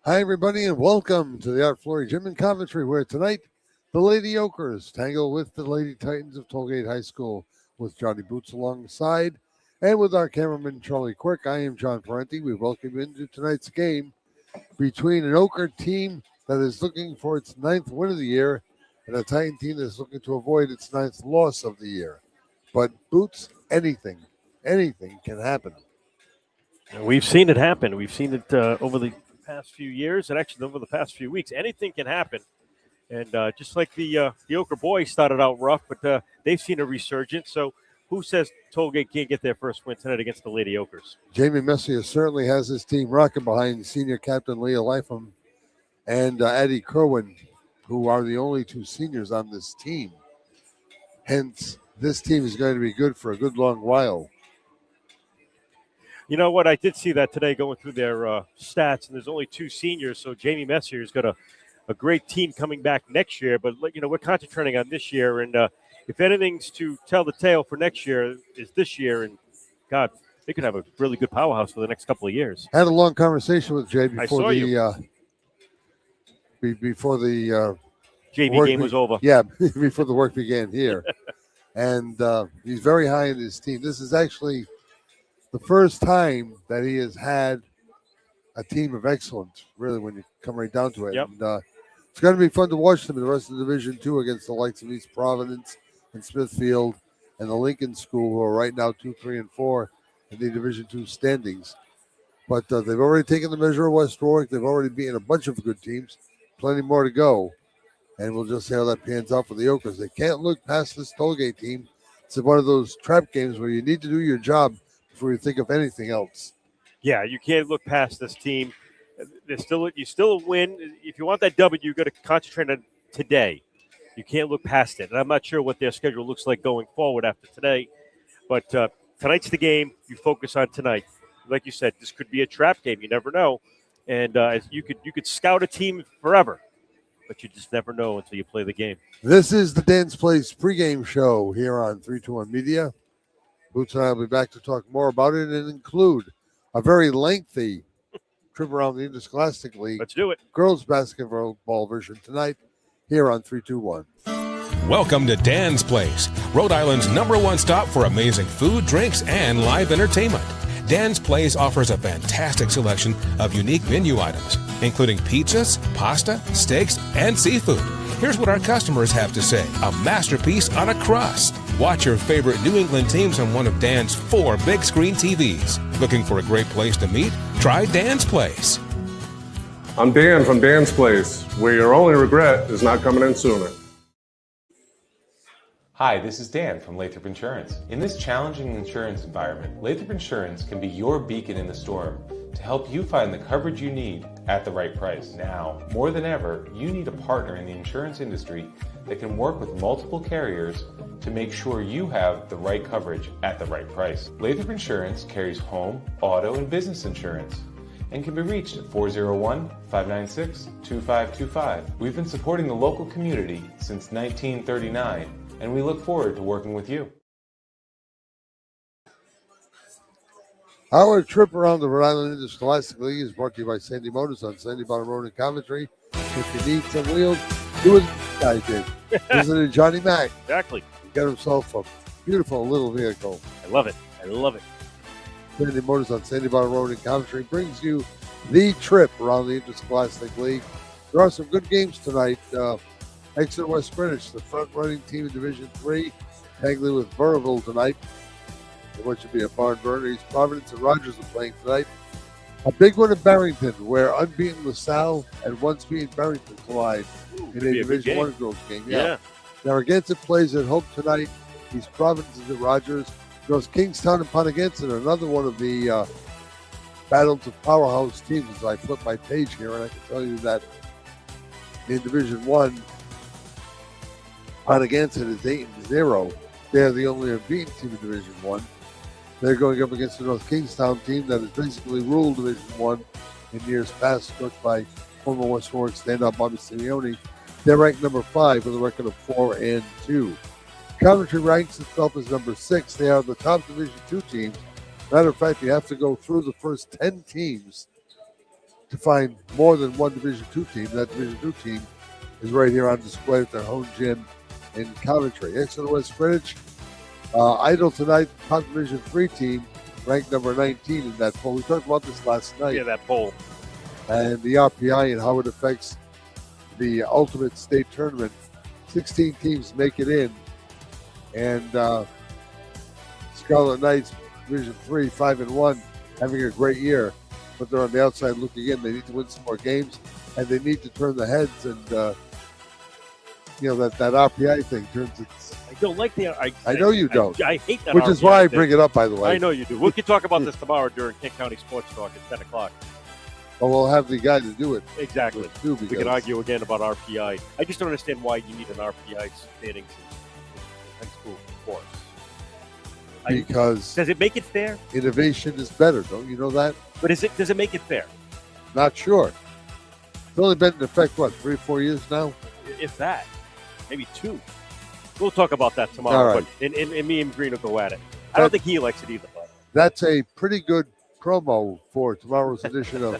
Hi, everybody, and welcome to the Art Flory Gym in Coventry, where tonight the Lady Okers tangle with the Lady Titans of Tollgate High School with Johnny Boots alongside. And with our cameraman, Charlie Quirk, I am John Parenti. We welcome you into tonight's game between an Oker team that is looking for its ninth win of the year and a Titan team that is looking to avoid its ninth loss of the year. But Boots, anything can happen. We've seen it happen. We've seen it over the past few years and actually over the past few weeks. Anything can happen. And just like the Oker boys started out rough, but they've seen a resurgence. So who says Tollgate can't get their first win tonight against the Lady Okers? Jamie Messier certainly has his team rocking behind senior captain Leah Lifeham and Eddie Kerwin, who are the only two seniors on this team. Hence, this team is going to be good for a good long while. You know what? I did see that today going through their stats, and there's only two seniors, so Jamie Messier has got a great team coming back next year. But, we're concentrating on this year, and if anything's to tell the tale for next year is this year, and, God, they could have a really good powerhouse for the next couple of years. I had a long conversation with Jay before the JV game was over. Yeah, before the work began here. And he's very high in his team. This is actually the first time that he has had a team of excellence, really, when you come right down to it. Yep. And it's going to be fun to watch them in the rest of Division II against the likes of East Providence and Smithfield and the Lincoln School, who are right now 2, 3, and 4 in the Division II standings. But they've already taken the measure of West Warwick. They've already beaten a bunch of good teams. Plenty more to go. And we'll just see how that pans out for the Okers. They can't look past this Tollgate team. It's one of those trap games where you need to do your job before you think of anything else. Yeah, you can't look past this team. You still a win. If you want that W, you've got to concentrate on today. You can't look past it. And I'm not sure what their schedule looks like going forward after today. But tonight's the game. You focus on tonight. Like you said, this could be a trap game. You never know. And you could scout a team forever, but you just never know until you play the game. This is the Dan's Place pregame show here on 321 Media. Boots and I will be back to talk more about it and include a very lengthy trip around the Interscholastic League. Let's do it. Girls basketball version tonight here on 321. Welcome to Dan's Place, Rhode Island's #1 stop for amazing food, drinks, and live entertainment. Dan's Place offers a fantastic selection of unique menu items, including pizzas, pasta, steaks, and seafood. Here's what our customers have to say: a masterpiece on a crust. Watch your favorite New England teams on one of Dan's 4 big screen TVs. Looking for a great place to meet? Try Dan's Place. I'm Dan from Dan's Place, where your only regret is not coming in sooner. Hi, this is Dan from Lathrop Insurance. In this challenging insurance environment, Lathrop Insurance can be your beacon in the storm to help you find the coverage you need at the right price. Now, more than ever, you need a partner in the insurance industry that can work with multiple carriers to make sure you have the right coverage at the right price. Lathrop Insurance carries home, auto, and business insurance and can be reached at 401-596-2525. We've been supporting the local community since 1939, and we look forward to working with you. Our trip around the Rhode Island Interscholastic League is brought to you by Sandy Motors on Sandy Bottom Road in Coventry. If you need some wheels, do what this guy did. Visited Johnny Mack. Exactly. Got himself a beautiful little vehicle. I love it. Sandy Motors on Sandy Bottom Road in Coventry brings you the trip around the Interscholastic League. There are some good games tonight. Exeter West Greenwich, the front-running team in Division III, tangling with Burrillville tonight. What should be a barn burner. East Providence and Rogers are playing tonight. A big one in Barrington, where unbeaten LaSalle and once beaten Barrington collide in a Division I girls game. Yeah. Narragansett plays at home tonight. East Providence is at Rogers. Goes Kingstown and Pontiac-Ansett, another one of the battles of powerhouse teams. As I flip my page here, and I can tell you that in Division I, Pontiac-Ansett is 8-0. They're the only unbeaten team in Division I. They're going up against the North Kingstown team that has basically ruled Division I in years past, coached by former West Warwick standout Bobby Simeone. They're ranked number 5 with a record of 4-2. Coventry ranks itself as number 6. They are the top Division II teams. Matter of fact, you have to go through the first 10 teams to find more than one Division II team. That Division II team is right here on display at their home gym in Coventry. Exeter West Greenwich, idle tonight, top Division III team, ranked number 19 in that poll. We talked about this last night. Yeah, that poll. And the RPI and how it affects the ultimate state tournament. 16 teams make it in. And Scarlet Knights, Division 3, 5-1, having a great year. But they're on the outside looking in. They need to win some more games, and they need to turn the heads. And, that RPI thing turns its... I don't like the... I know you don't. I hate that. Which RPI is why I thing. bring it up, by the way. I know you do. We can talk about this tomorrow during Kent County Sports Talk at 10 o'clock. But we'll have the guy to do it. Exactly. Too, We can argue again about RPI. I just don't understand why you need an RPI standings in high school sports. Because does it make it fair? Innovation is better, don't you know that? But does it make it fair? Not sure. It's only been in effect, 3 or 4 years now? If that. Maybe 2. We'll talk about that tomorrow. All right. But, and me and Green will go at it. I don't think he likes it either. But. That's a pretty good promo for tomorrow's edition of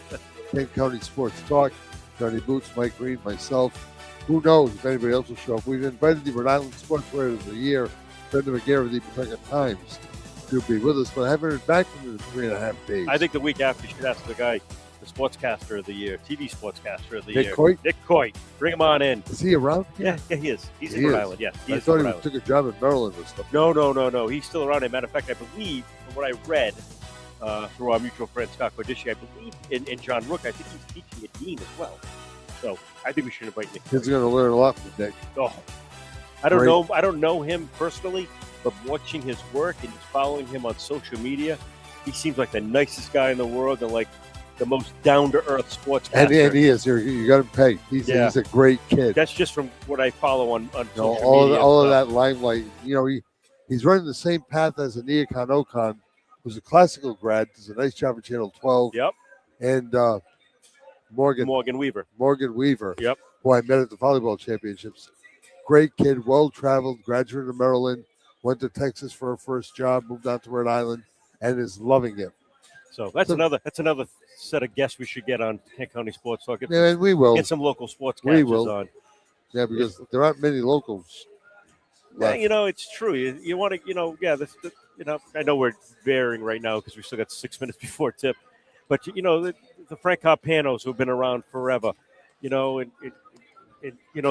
Kent County Sports Talk. Johnny Boots, Mike Green, myself. Who knows if anybody else will show up. We've invited the Rhode Island Sportswear of the Year, Brenda McGarry of the Pawtucket Times, to be with us, but I haven't heard back from him in 3.5 days. I think the week after you should ask the guy, the Sportscaster of the Year, TV Sportscaster of the Nick Year. Coit? Nick Coit. Bring him on in. Is he around? Yeah, he is. He's He in Rhode is. Island, yeah. I thought he took a job in Maryland or something. No. He's still around. As a matter of fact, I believe, from what I read through our mutual friend Scott Cordisci, I believe, and John Rook, I think he's teaching a dean as well. So I think we should invite Nick. Kids are going to learn a lot from Nick. Oh, I don't know him personally, but watching his work and just following him on social media, he seems like the nicest guy in the world and like the most down-to-earth sportscaster. And he is. You got him pegged. He's a great kid. That's just from what I follow on social media. All of that limelight. He's running the same path as Aniakon Okon, who's a classical grad, does a nice job at Channel 12. Yep. And Morgan Weaver. Yep. Who I met at the volleyball championships. Great kid, well-traveled, graduate of Maryland, went to Texas for her first job, moved out to Rhode Island, and is loving it. So that's another set of guests we should get on Kent County Sports Talk. And we will. Get some local sportscasters on. Yeah, because there aren't many locals left. Yeah, it's true. You want to, I know we're varying right now because we still got 6 minutes before tip. But, the Frank Carpanos who have been around forever, and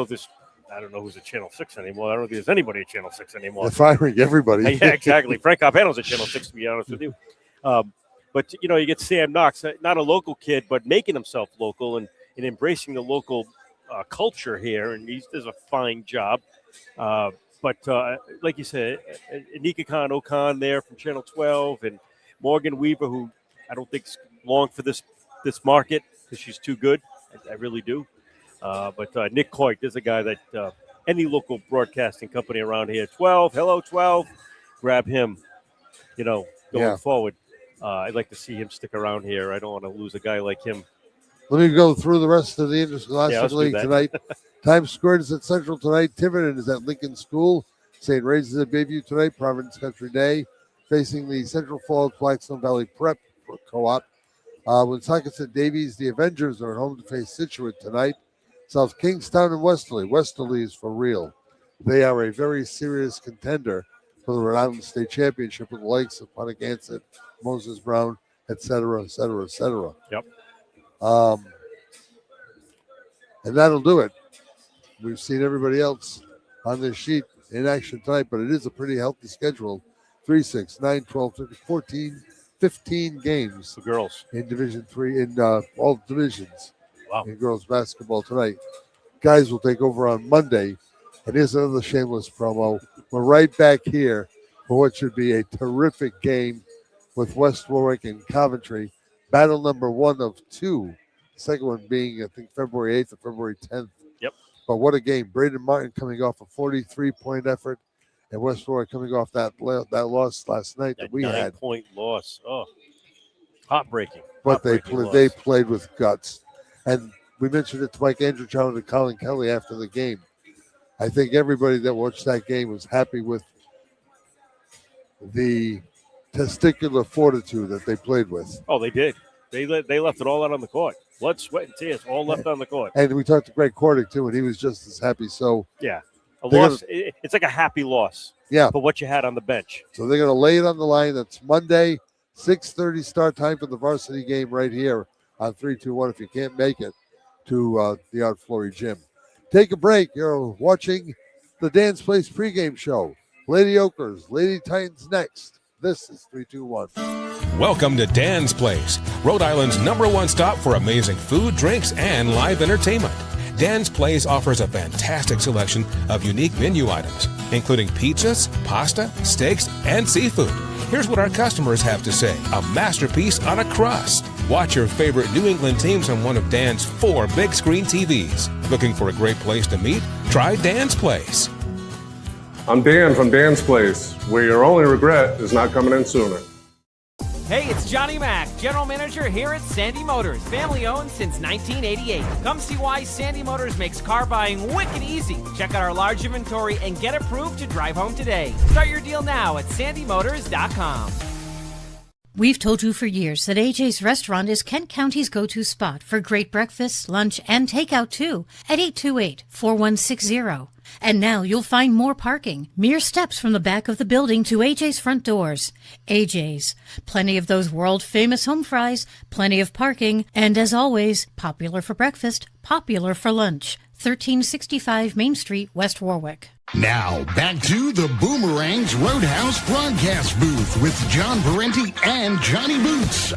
this, I don't know who's at Channel 6 anymore. I don't think there's anybody at Channel 6 anymore. They're firing everybody. Yeah, exactly. Frank Carpanos at Channel 6, to be honest with you. But, you get Sam Knox, not a local kid, but making himself local and embracing the local culture here. And he does a fine job. But like you said, Anika Khan Okan there from Channel 12 and Morgan Weaver, who I don't think's long for this market because she's too good. I really do. But Nick Coit is a guy that any local broadcasting company around here, 12, hello 12, grab him, going forward. I'd like to see him stick around here. I don't want to lose a guy like him. Let me go through the rest of the Interscholastic League tonight. Times Square is at Central tonight. Tiverton is at Lincoln School. St. Ray's is at Bayview tonight. Providence Country Day facing the Central Falls Blackstone Valley Prep Co-op. Woonsocket Davies, the Avengers are at home to face Situate tonight. South Kingstown and Westerly. Westerly is for real. They are a very serious contender for the Rhode Island State Championship with the likes of Punagansett, Moses Brown, et cetera, et cetera, et cetera. Yep. And that'll do it. We've seen everybody else on this sheet in action tonight, but it is a pretty healthy schedule. 3, 6, 9, 12, 13, 14, 15 games. The girls. In Division 3, in all divisions. Wow. In girls basketball tonight. Guys will take over on Monday. And here's another shameless promo. We're right back here for what should be a terrific game with West Warwick and Coventry. Battle number 1 of 2. The second one being, I think, February 8th or February 10th. Yep. But what a game. Braden Martin coming off a 43-point effort, and West Warwick coming off that loss last night that we had. 9-point loss. Oh, heartbreaking. But they played with guts. And we mentioned it to Mike Andrew and Colin Kelly after the game. I think everybody that watched that game was happy with the testicular fortitude that they played with. Oh, they did. They left it all out on the court. Blood, sweat, and tears all left on the court. And we talked to Greg Kordick, too, and he was just as happy. So, Yeah. A They're loss, it's like a happy loss yeah. for what you had on the bench. So they're going to lay it on the line. That's Monday, 6:30 start time for the varsity game right here on 321 if you can't make it to the Art Flory Gym. Take a break. You're watching the Dance Place pregame show. Lady Ochres, Lady Titans next. This is 321. Welcome to Dan's Place, Rhode Island's #1 stop for amazing food, drinks, and live entertainment. Dan's Place offers a fantastic selection of unique menu items, including pizzas, pasta, steaks, and seafood. Here's what our customers have to say: a masterpiece on a crust. Watch your favorite New England teams on one of Dan's 4 big screen TVs. Looking for a great place to meet? Try Dan's Place. I'm Dan from Dan's Place, where your only regret is not coming in sooner. Hey, it's Johnny Mac, General Manager here at Sandy Motors, family owned since 1988. Come see why Sandy Motors makes car buying wicked easy. Check out our large inventory and get approved to drive home today. Start your deal now at sandymotors.com. We've told you for years that AJ's Restaurant is Kent County's go-to spot for great breakfast, lunch, and takeout too at 828-4160. And now you'll find more parking, mere steps from the back of the building to AJ's front doors. AJ's. Plenty of those world-famous home fries, plenty of parking, and as always, popular for breakfast, popular for lunch. 1365 Main Street, West Warwick. Now, back to the Boomerang's Roadhouse broadcast booth with John Parenti and Johnny Boots.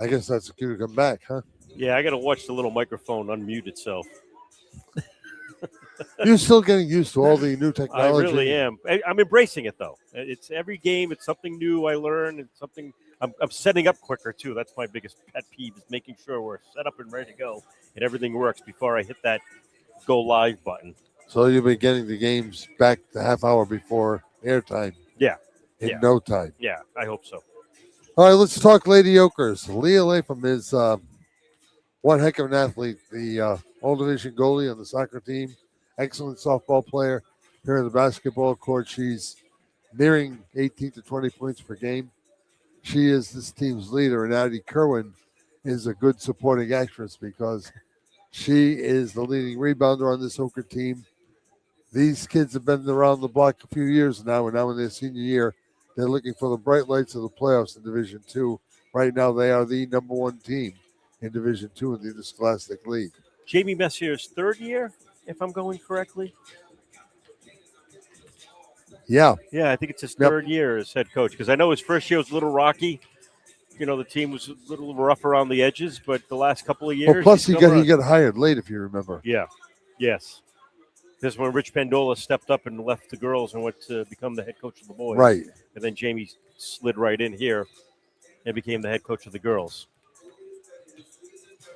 I guess that's a cue to come back, huh? Yeah, I got to watch the little microphone unmute itself. You're still getting used to all the new I technology. really am. I'm embracing it, though. It's every game. It's something new I learn. It's something I'm setting up quicker, too. That's my biggest pet peeve is making sure we're set up and ready to go and everything works before I hit that go live button. So you'll be getting the games back the half hour before airtime. Yeah. In no time. Yeah, I hope so. All right, let's talk Lady Ochres. Leah Lapham is one heck of an athlete, the all-division goalie on the soccer team, excellent softball player. Here in the basketball court, she's nearing 18 to 20 points per game. She is this team's leader, and Addie Kerwin is a good supporting actress because she is the leading rebounder on this Ochre team. These kids have been around the block a few years now, and now in their senior year, they're looking for the bright lights of the playoffs in Division II. Right now, they are the #1 team in Division II in the Interscholastic League. Jamie Messier's third year, if I'm going correctly. Yeah. Yeah, I think it's his third year as head coach because I know his first year was a little rocky. You know, the team was a little rough around the edges, but the last couple of years. Well, plus he got hired late, if you remember. Yeah. Yes. This is when Rich Pendola stepped up and left the girls and went to become the head coach of the boys. Right. And then Jamie slid right in here and became the head coach of the girls.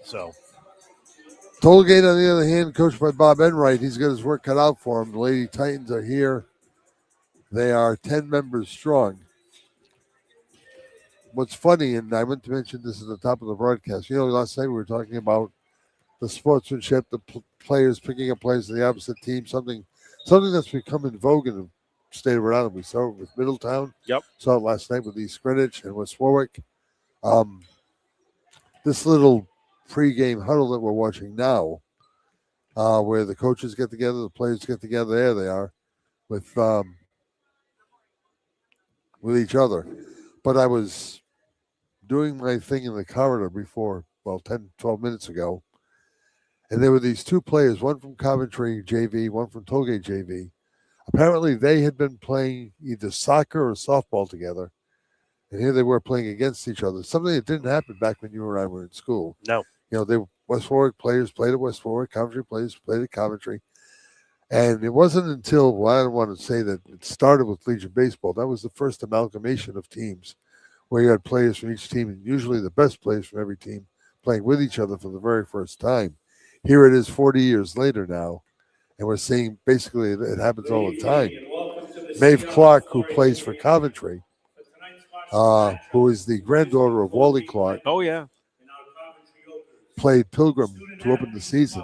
So. Tollgate, on the other hand, coached by Bob Enright, he's got his work cut out for him. The Lady Titans are here. They are 10 members strong. What's funny, and I meant to mention this at the top of the broadcast, last night we were talking about the sportsmanship, the players picking up players of the opposite team, something that's become in vogue in the state of Rhode Island. We saw it with Middletown. Yep. Saw it last night with East Greenwich and West Warwick. This little pregame huddle that we're watching now, where the coaches get together, the players get together, there they are, with each other. But I was doing my thing in the corridor before, 10, 12 minutes ago, and there were these two players, one from Coventry JV, one from Tollgate JV. Apparently they had been playing either soccer or softball together, and here they were playing against each other, something that didn't happen back when you and I were in school. No. They West Warwick players played at West Warwick, Coventry players played at Coventry. And it wasn't until, I don't want to say that it started with Legion Baseball. That was the first amalgamation of teams where you had players from each team, and usually the best players from every team playing with each other for the very first time. Here it is 40 years later now, and we're seeing basically it happens all the time. Maeve Clark, who plays for Coventry, who is the granddaughter of Wally Clark. Oh, yeah. Played Pilgrim to open the season.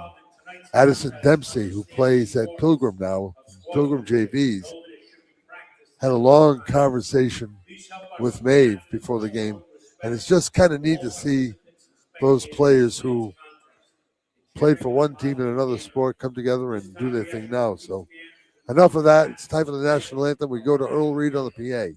Addison Dempsey, who plays at Pilgrim now, Pilgrim JVs, had a long conversation with Maeve before the game, And it's just kind of neat to see those players who played for one team in another sport come together and do their thing now. So enough of that. It's time for the national anthem. We go to Earl Reed on the PA.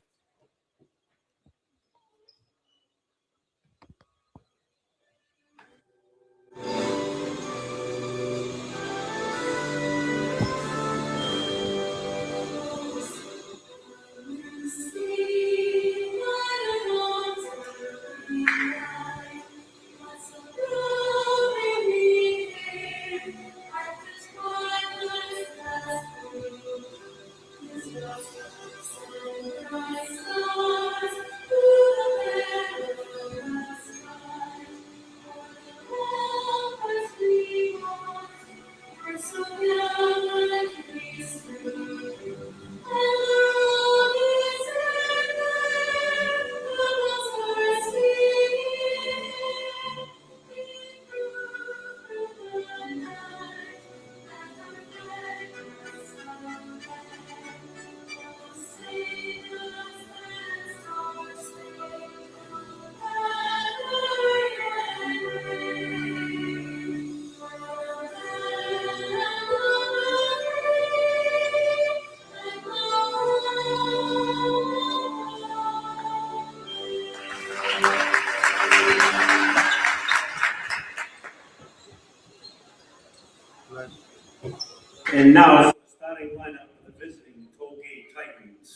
And now, for the starting lineup for the visiting Tollgate Titans.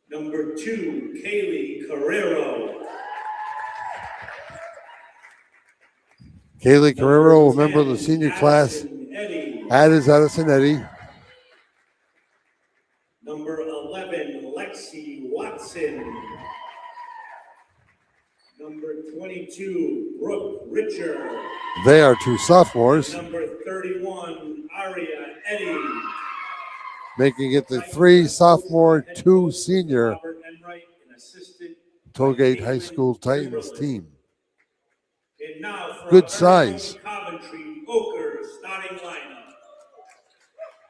Number 2, Kaylee Carrero. Kaylee Carrero, a member of the senior class. Addison Eddy. Number 11, Lexi Watson. Number 22, Brooke Richard. They are two sophomores. Number 31, Aria Eddy. Making it the 3 sophomore, 2 senior Tollgate High School Titans team. And now for good size. Coventry Oakers starting lineup.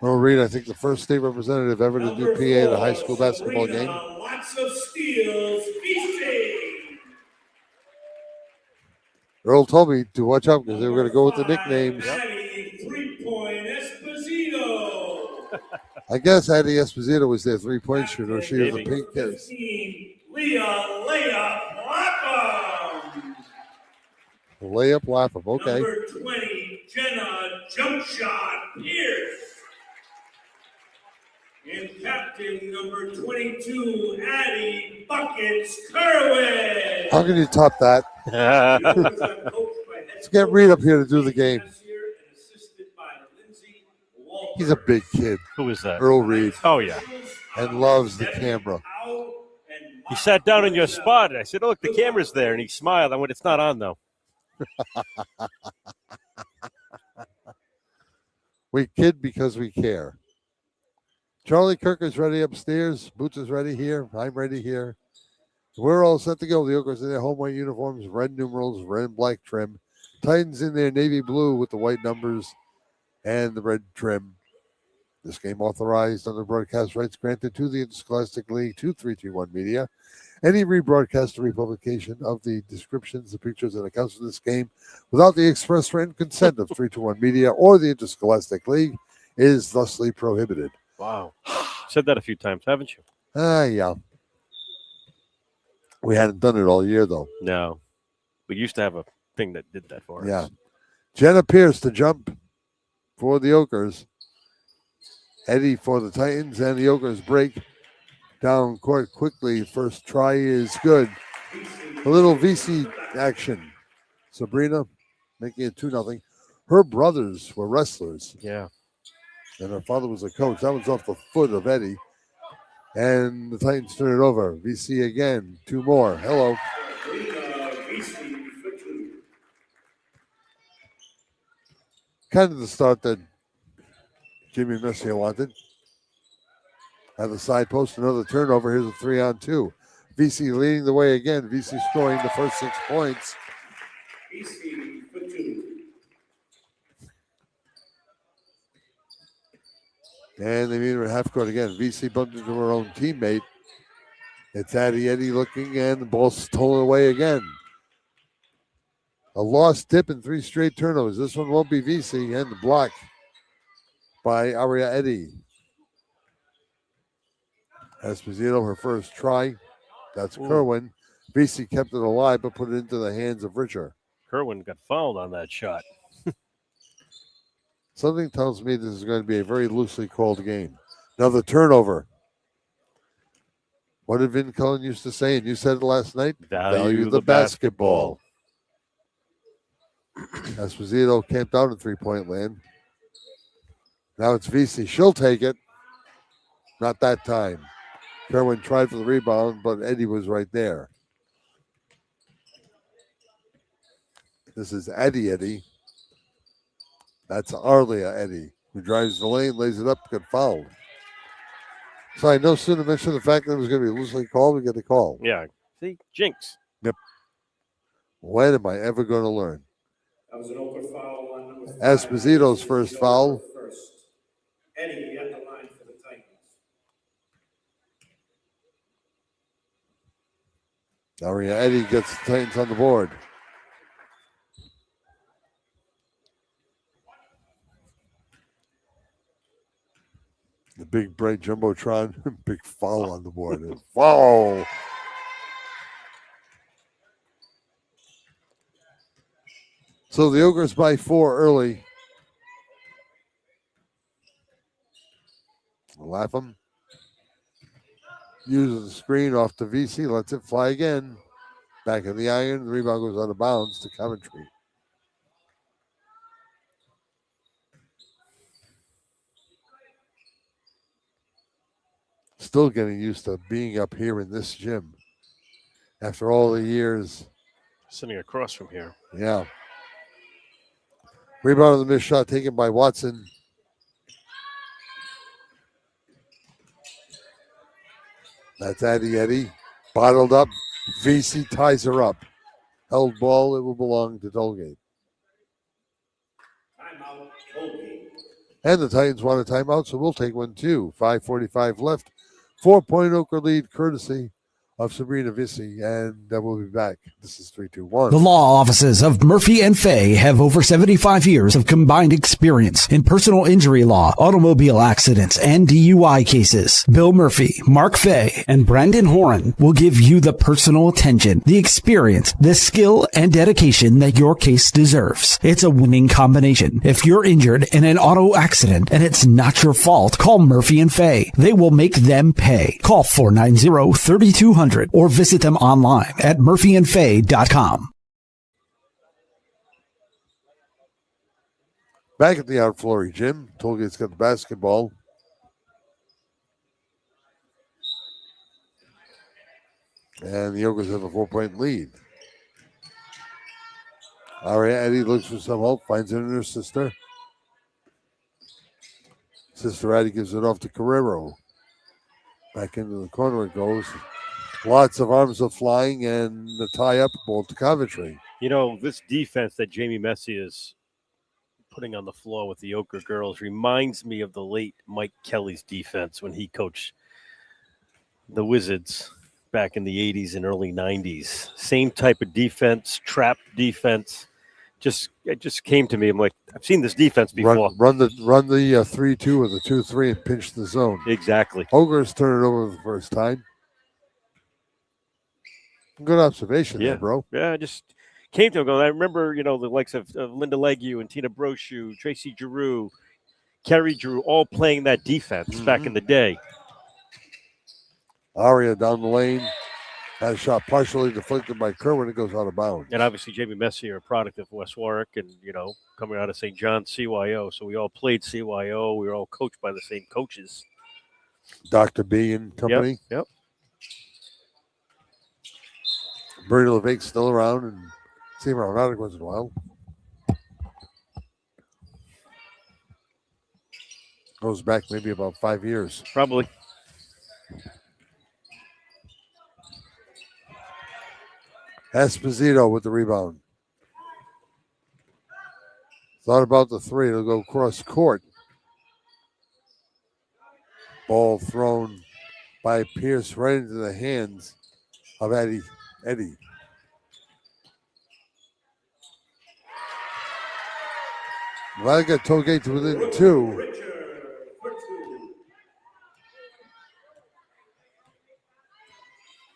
Earl Reed, I think the first state representative ever to do PA at a high school basketball game. Lots of steals, feasting. Earl told me to watch out because they were going to go with the nicknames. Addie 3-point Esposito. I guess Addie Esposito was their 3-point shooter. She was a pink kid. Leah Layup Lapham. Layup Lapham, okay. Number 20, Jenna Jump Shot Pierce. And captain number 22, Addie Buckets Kerwin. How can you top that? Let's get Reed up here to do the game. He's a big kid. Who is that? Earl Reed. Oh, yeah. And loves the camera. He sat down in your spot, and I said, oh, look, the camera's there. And he smiled. I went, it's not on, though. We kid because we care. Charlie Kirk is ready upstairs. Boots is ready here. I'm ready here. We're all set to go. The Oakers in their home white uniforms, red numerals, red and black trim. Titans in their navy blue with the white numbers and the red trim. This game authorized under broadcast rights granted to the Interscholastic League to 331 Media. Any rebroadcast or republication of the descriptions, the pictures, and accounts of this game without the express written consent of 321 Media or the Interscholastic League is thusly prohibited. Wow. Said that a few times, haven't you? Yeah. We hadn't done it all year, though. No. We used to have a thing that did that for us. Yeah. Jenna Pierce to jump for the Oakers. Eddie for the Titans, and the Oakers break down court quickly. First try is good. A little VC action. Sabrina making it 2-0. Her brothers were wrestlers. Yeah. And her father was a coach. That was off the foot of Eddie. And the Titans turn it over. VC again. 2 more. Hello. Kind of the start that Jimmy Messier wanted. At the side post, another turnover. Here's a 3-on-2. VC leading the way again. VC scoring the first 6 points. And they meet her at half court again. VC bumped into her own teammate. It's Eddie looking, and the ball's stolen away again. A lost tip and 3 straight turnovers. This one won't be VC, and the block by Aria Eddy. Esposito, her first try. That's Kerwin. VC kept it alive, but put it into the hands of Richer. Kerwin got fouled on that shot. Something tells me this is going to be a very loosely called game. Another turnover. What did Vin Cullen used to say, and you said it last night? Value the basketball. Esposito camped out in three-point land. Now it's VC. She'll take it. Not that time. Kerwin tried for the rebound, but Eddie was right there. This is Eddie. That's Arlia Eddie, who drives the lane, lays it up, got fouled. So I no sooner mentioned the fact that it was going to be loosely called, we get the call. Yeah. See, jinx. Yep. When am I ever going to learn? That was an open foul on number 5. Esposito's first foul. Eddie at the line for the Titans. Aria Eddie gets the Titans on the board. The big bright jumbotron, big foul on the board. Foul. So the Ogres by 4 early. Lapham uses the screen off to VC, lets it fly again. Back in the iron, the rebound goes out of bounds to Coventry. Still getting used to being up here in this gym after all the years. Sitting across from here. Yeah. Rebound of the missed shot taken by Watson. That's Eddie. Bottled up. VC ties her up. Held ball. It will belong to Tollgate. Timeout, Tollgate. And the Titans want a timeout, so we'll take one too. 5:45 left. 4-point Ochre lead, courtesy of Sabrina Vissi, and we'll be back. This is 3-2-1. The law offices of Murphy and Fay have over 75 years of combined experience in personal injury law, automobile accidents, and DUI cases. Bill Murphy, Mark Fay, and Brandon Horan will give you the personal attention, the experience, the skill, and dedication that your case deserves. It's a winning combination. If you're injured in an auto accident and it's not your fault, call Murphy and Fay. They will make them pay. Call 490-3200 or visit them online at murphyandfay.com. Back at the Art Flory gym, Tollgate's got the basketball. And the Ogres have a 4-point lead. Aria Eddie looks for some help, finds it in her sister. Sister Addie gives it off to Carrero. Back into the corner it goes. Lots of arms are flying and the tie-up ball to Coventry. You know, this defense that Jamie Messi is putting on the floor with the Ochre girls reminds me of the late Mike Kelly's defense when he coached the Wizards back in the 80s and early 90s. Same type of defense, trap defense. It just came to me. I'm like, I've seen this defense before. Run the 3-2 or the 2-3 and pinch the zone. Exactly. Ogres turn it over the first time. Good observation there, bro. Yeah, I just came to him going, I remember, the likes of Linda Legue and Tina Brochu, Tracy Giroux, Kerry Drew, all playing that defense back in the day. Aria down the lane. That shot partially deflected by Kerwin. It goes out of bounds. And obviously Jamie Messi are a product of West Warwick and, coming out of St. John's CYO. So we all played CYO. We were all coached by the same coaches. Dr. B and company. Yep. Bernie LeVake's still around and see him around once in a while. Goes back maybe about 5 years. Probably. Esposito with the rebound. Thought about the 3. It'll go cross court. Ball thrown by Pierce right into the hands of Eddie. Well, I got Tollgate to within 2.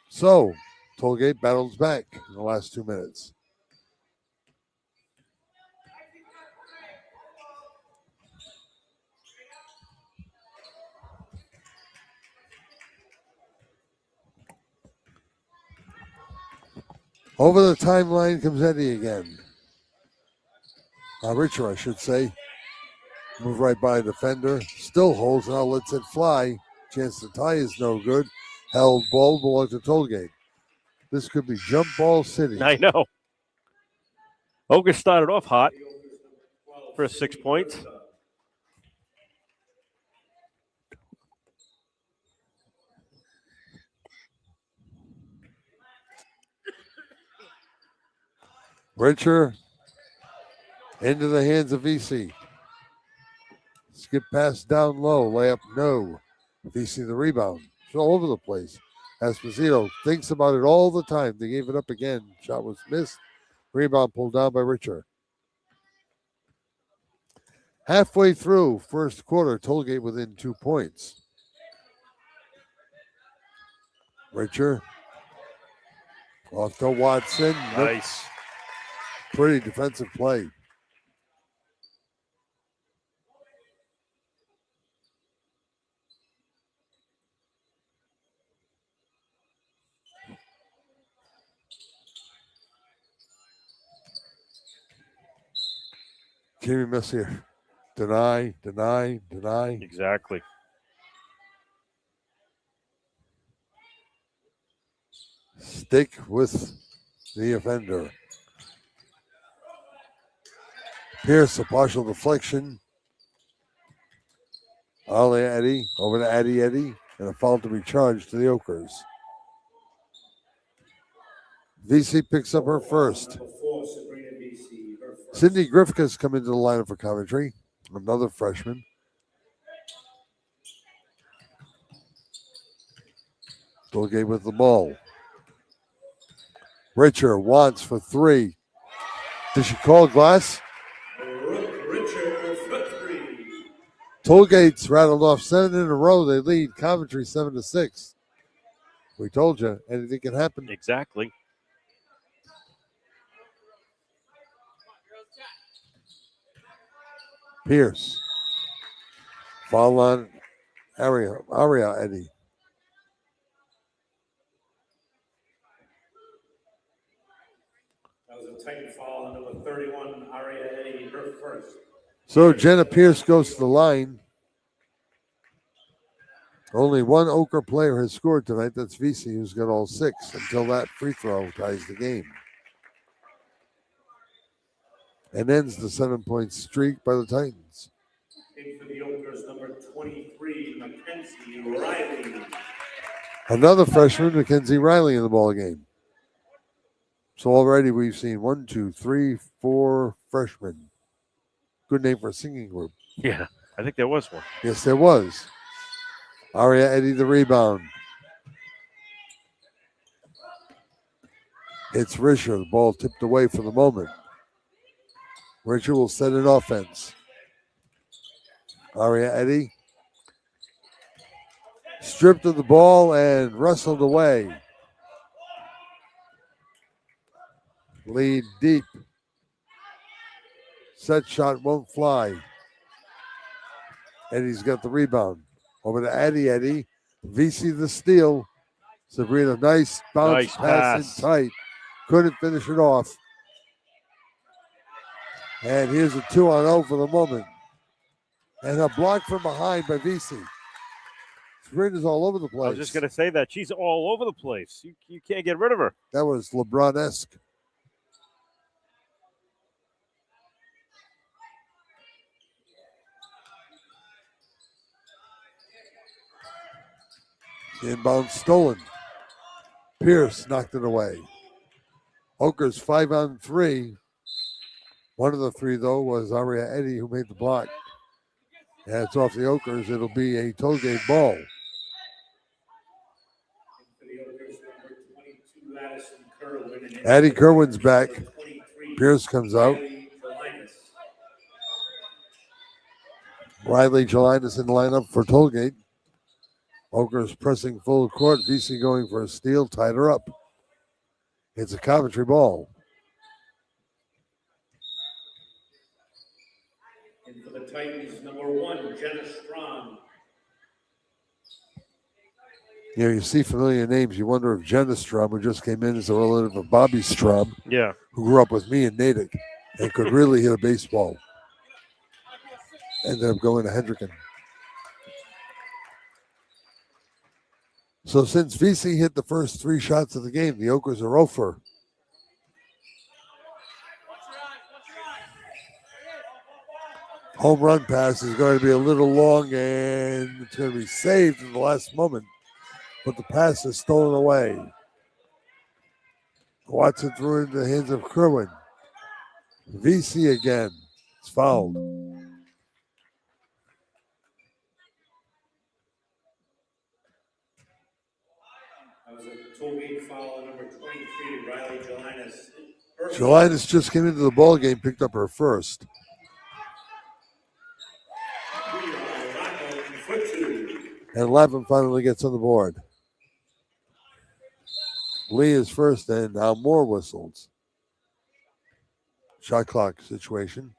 So, Tollgate battles back in the last 2 minutes. Over the timeline comes Eddie again. Richard, I should say. Move right by the defender. Still holds, now lets it fly. Chance to tie is no good. Held ball belongs to Tollgate. This could be jump ball city. I know. Ogre started off hot for 6 points. Richard into the hands of VC. Skip pass down low. Layup, no. VC the rebound. It's all over the place. Esposito thinks about it all the time. They gave it up again. Shot was missed. Rebound pulled down by Richard. Halfway through first quarter, Tollgate within 2 points. Richard off to Watson. Nice. Pretty defensive play. Jimmy Messier. Deny. Exactly. Stick with the offender. Pierce, a partial deflection. Ollie Eddie, over to Eddie, and a foul to be charged to the Okers. VC picks up her first. Cindy Griffith has come into the lineup for Coventry, another freshman. Tollgate with the ball. Richard wants for 3. Did she call glass? Tollgate's rattled off 7 in a row. They lead Coventry 7-6. We told you anything can happen. Exactly. Pierce. Foul on Aria Eddie. That was a tight foul on number 31, Aria Eddie, her first. So Jenna Pierce goes to the line. Only one Ochre player has scored tonight. That's VC, who's got all 6 until that free throw ties the game. And ends the 7-point streak by the Titans. In for the Okers, number 23, Mackenzie Riley. Another freshman, Mackenzie Riley, in the ball game. So already we've seen 1, 2, 3, 4 freshmen. Good name for a singing group. Yeah, I think there was one. Yes, there was. Aria Eddie the rebound. It's Richard. The ball tipped away for the moment. Richard will set an offense. Aria Eddie stripped of the ball and wrestled away. Lead deep. Set shot won't fly. Eddie's got the rebound. Over to Eddie. VC the steal. Sabrina, nice bounce pass in tight. Couldn't finish it off. And here's a 2-on-0 for the moment. And a block from behind by VC. Sabrina's all over the place. I was just going to say that. She's all over the place. You can't get rid of her. That was LeBron-esque. Inbound stolen. Pierce knocked it away. Okers 5-on-3. One of the 3, though, was Aria Eddie, who made the block. And it's off the Okers. It'll be a Tollgate ball. Addie Kerwin's back. Pierce comes out. Riley Gelinas in the lineup for Tollgate. Oakers pressing full court. VC going for a steal. Tied her up. It's a Coventry ball. And for the Titans, number 1, Jenna Strong. You know, you see familiar names. You wonder if Jenna Strum, who just came in as a relative of Bobby Strum, Yeah. who grew up with me in Natick and could really hit a baseball, ended up going to Hendricken. So since VC hit the first 3 shots of the game, the Oakers are 0 for. Home run pass is going to be a little long, and it's going to be saved in the last moment. But the pass is stolen away. Watson threw it into the hands of Kerwin. VC again. It's fouled. That was a Tollgate foul on number 23, Riley Gelinas. Gelinas just came into the ball game, picked up her first. And Lapham finally gets on the board. Lee is first, and now Moore whistles. Shot clock situation.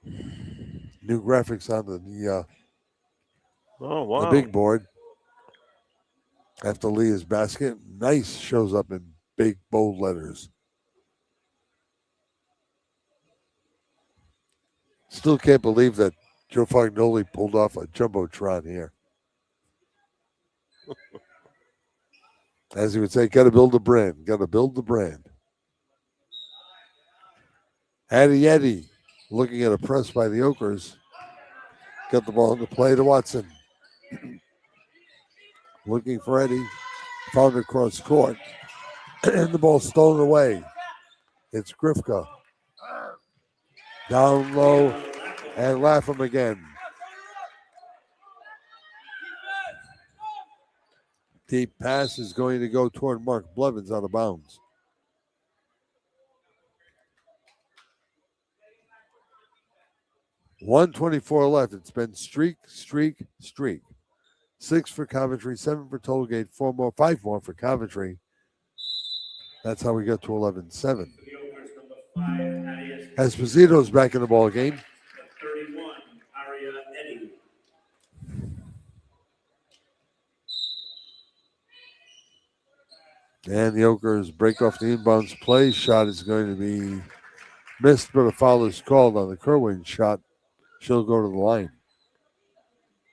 New graphics on the Oh, wow. the big board. After Leah's basket, nice shows up in big, bold letters. Still can't believe that Joe Fagnoli pulled off a jumbotron here. As he would say, got to build a brand. Got to build the brand. Eddie looking at a press by the Oakers. Got the ball in the play to Watson. Looking for Eddie. Found it across court. And the ball stolen away. It's Grifka. Down low and Lapham again. Deep pass is going to go toward Mark Blevins out of bounds. .124 left. It's been streak. 6 for Coventry, 7 for Tollgate, 5 more for Coventry. That's how we got to 11-7. Esposito's back in the ball game. 31, Aria Eddie. And the Oakers break off the inbounds play. Shot is going to be missed, but a foul is called on the Kerwin shot. She'll go to the line.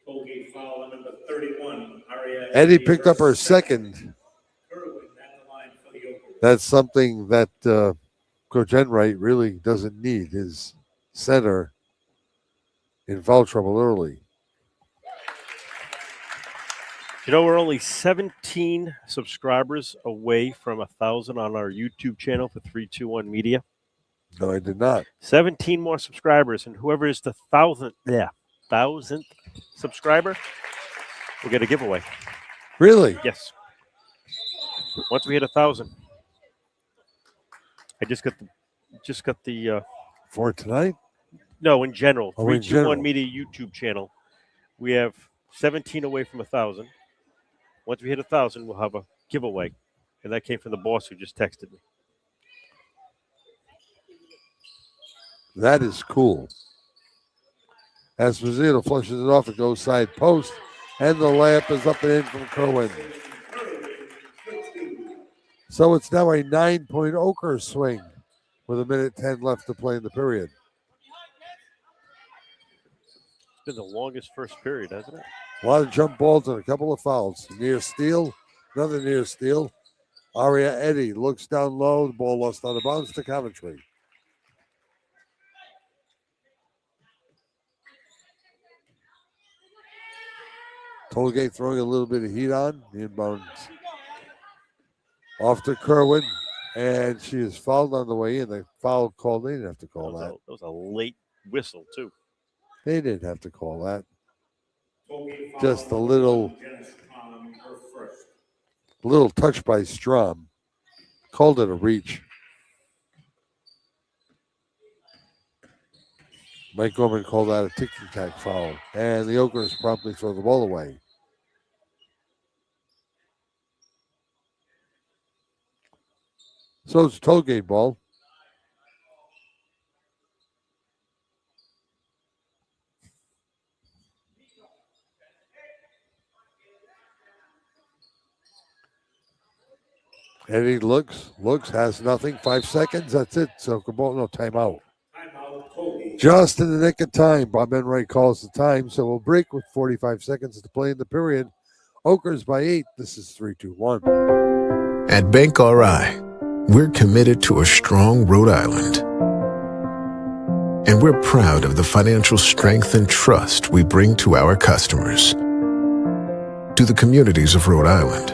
Tollgate foul on number 31, Aria Eddie picked up her second. Kerwin at the line for the Oakers. That's something that Coach Enright really doesn't need. His center in foul trouble early. You know, we're only 17 subscribers away from 1,000 on our YouTube channel for 321 Media. No, I did not. 17 more subscribers, and whoever is the 1,000th subscriber will get a giveaway. Really? Yes. Once we hit 1,000, I just got the For tonight? no, in general. Oh, in 321 general. Media YouTube channel. We have 17 away from 1,000. Once we hit 1,000, we'll have a giveaway, and that came from the boss who just texted me. That is cool. Esposito flushes it off. It goes side post, and the layup is up and in from Kerwin. So it's now a 9-point Oakers swing with 1:10 left to play in the period. It's been the longest first period, hasn't it? A lot of jump balls and a couple of fouls. Near steal, another near steal. Aria Eddie looks down low. The ball lost out of bounds to Coventry. Tollgate throwing a little bit of heat on. The inbounds off to Kerwin. And she is fouled on the way in. The foul called. They didn't have to call that. That was a late whistle, too. They didn't have to call that. Tollgate foul Just a on little. Jenna Strong, her first. A little touch by Strom. Called it a reach. Mike Gorman called that a ticky-tack foul. And the Oakers promptly throw the ball away. So it's Tollgate ball. Eddie looks, has nothing. 5 seconds, that's it. So ball, no timeout. Timeout, Tollgate. Just in the nick of time. Bob Enright calls the time, so we'll break with 45 seconds to play in the period. Oakers by 8. This is 3-2-1. At Bank RI, we're committed to a strong Rhode Island. And we're proud of the financial strength and trust we bring to our customers, to the communities of Rhode Island,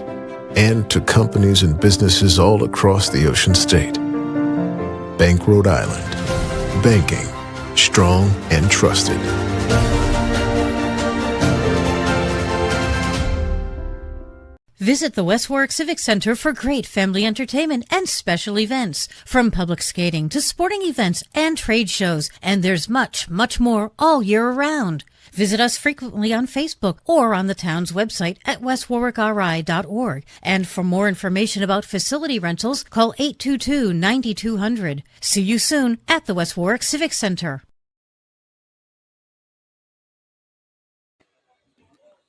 and to companies and businesses all across the Ocean State. Bank Rhode Island. Banking. Strong and trusted. Visit the West Warwick Civic Center for great family entertainment and special events, from public skating to sporting events and trade shows, and there's much, much more all year round. Visit us frequently on Facebook or on the town's website at westwarwickri.org. And for more information about facility rentals, call 822-9200. See you soon at the West Warwick Civic Center.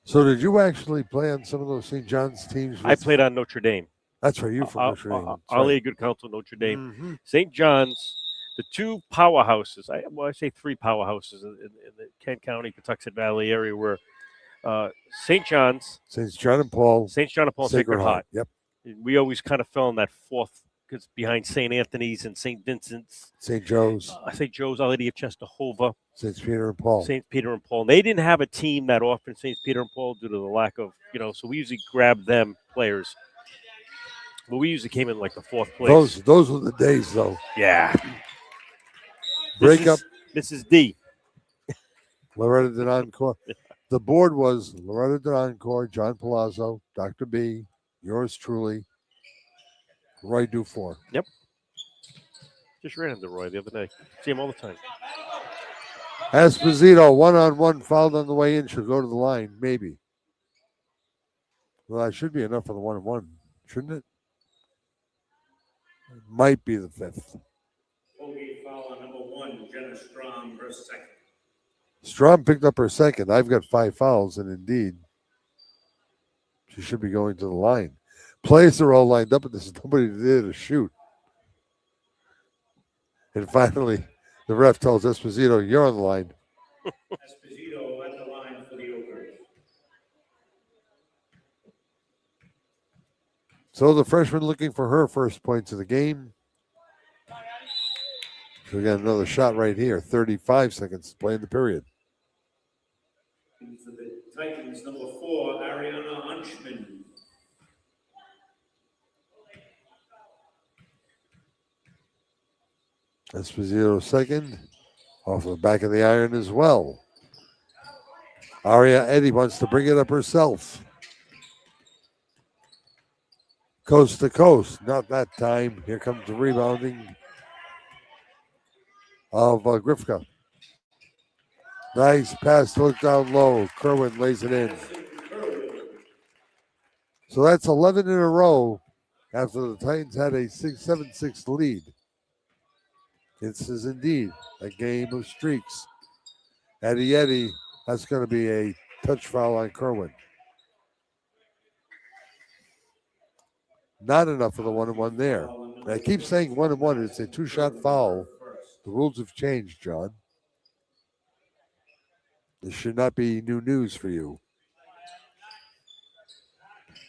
So did you actually play on some of those St. John's teams? I played on Notre Dame. That's right, you from Notre Dame. Our Lady Good Counsel, Notre Dame. St. John's, the two powerhouses, I say three powerhouses in the Kent County, Patuxent Valley area were St. John's, St. John and Paul, Sacred Heart. Yep. We always kind of fell in that fourth, because behind St. Anthony's and St. Vincent's. St. Joe's. St. Joe's, Our Lady of Chesterhova. St. Peter and Paul. St. Peter and Paul. They didn't have a team that often, St. Peter and Paul, due to the lack of, so we usually grabbed them players. But we usually came in like the fourth place. Those were the days, though. Yeah. Mrs. D. Loretta Denoncourt. The board was Loretta Denoncourt, John Palazzo, Dr. B, yours truly, Roy Dufour. Yep. Just ran into Roy the other day. See him all the time. Esposito, one-on-one, fouled on the way in, should go to the line, maybe. Well, that should be enough for the one-on-one, shouldn't it? It might be the fifth. Tollgate foul on number 1, Jenna Strom, her second. Strom picked up her second. I've got 5 fouls, and indeed, she should be going to the line. Plays are all lined up, but there's nobody there to shoot. And finally, the ref tells Esposito, you're on the line. Esposito at the line for the Oakers. So the freshman looking for her first points of the game. So we got another shot right here. 35 seconds to play in the period. For the Titans, number 4, Ariana Hunchman. Esposito second. Off the back of the iron as well. Aria Eddy wants to bring it up herself. Coast to coast. Not that time. Here comes the rebounding of Grifka. Nice pass to look down low. Kerwin lays it in. So that's 11 in a row after the Titans had a 7-6 lead. This is indeed a game of streaks. Eddie, that's going to be a touch foul on Kerwin. Not enough for the 1-1 there. And I keep saying 1-1. It's a 2-shot foul. The rules have changed, John. This should not be new news for you.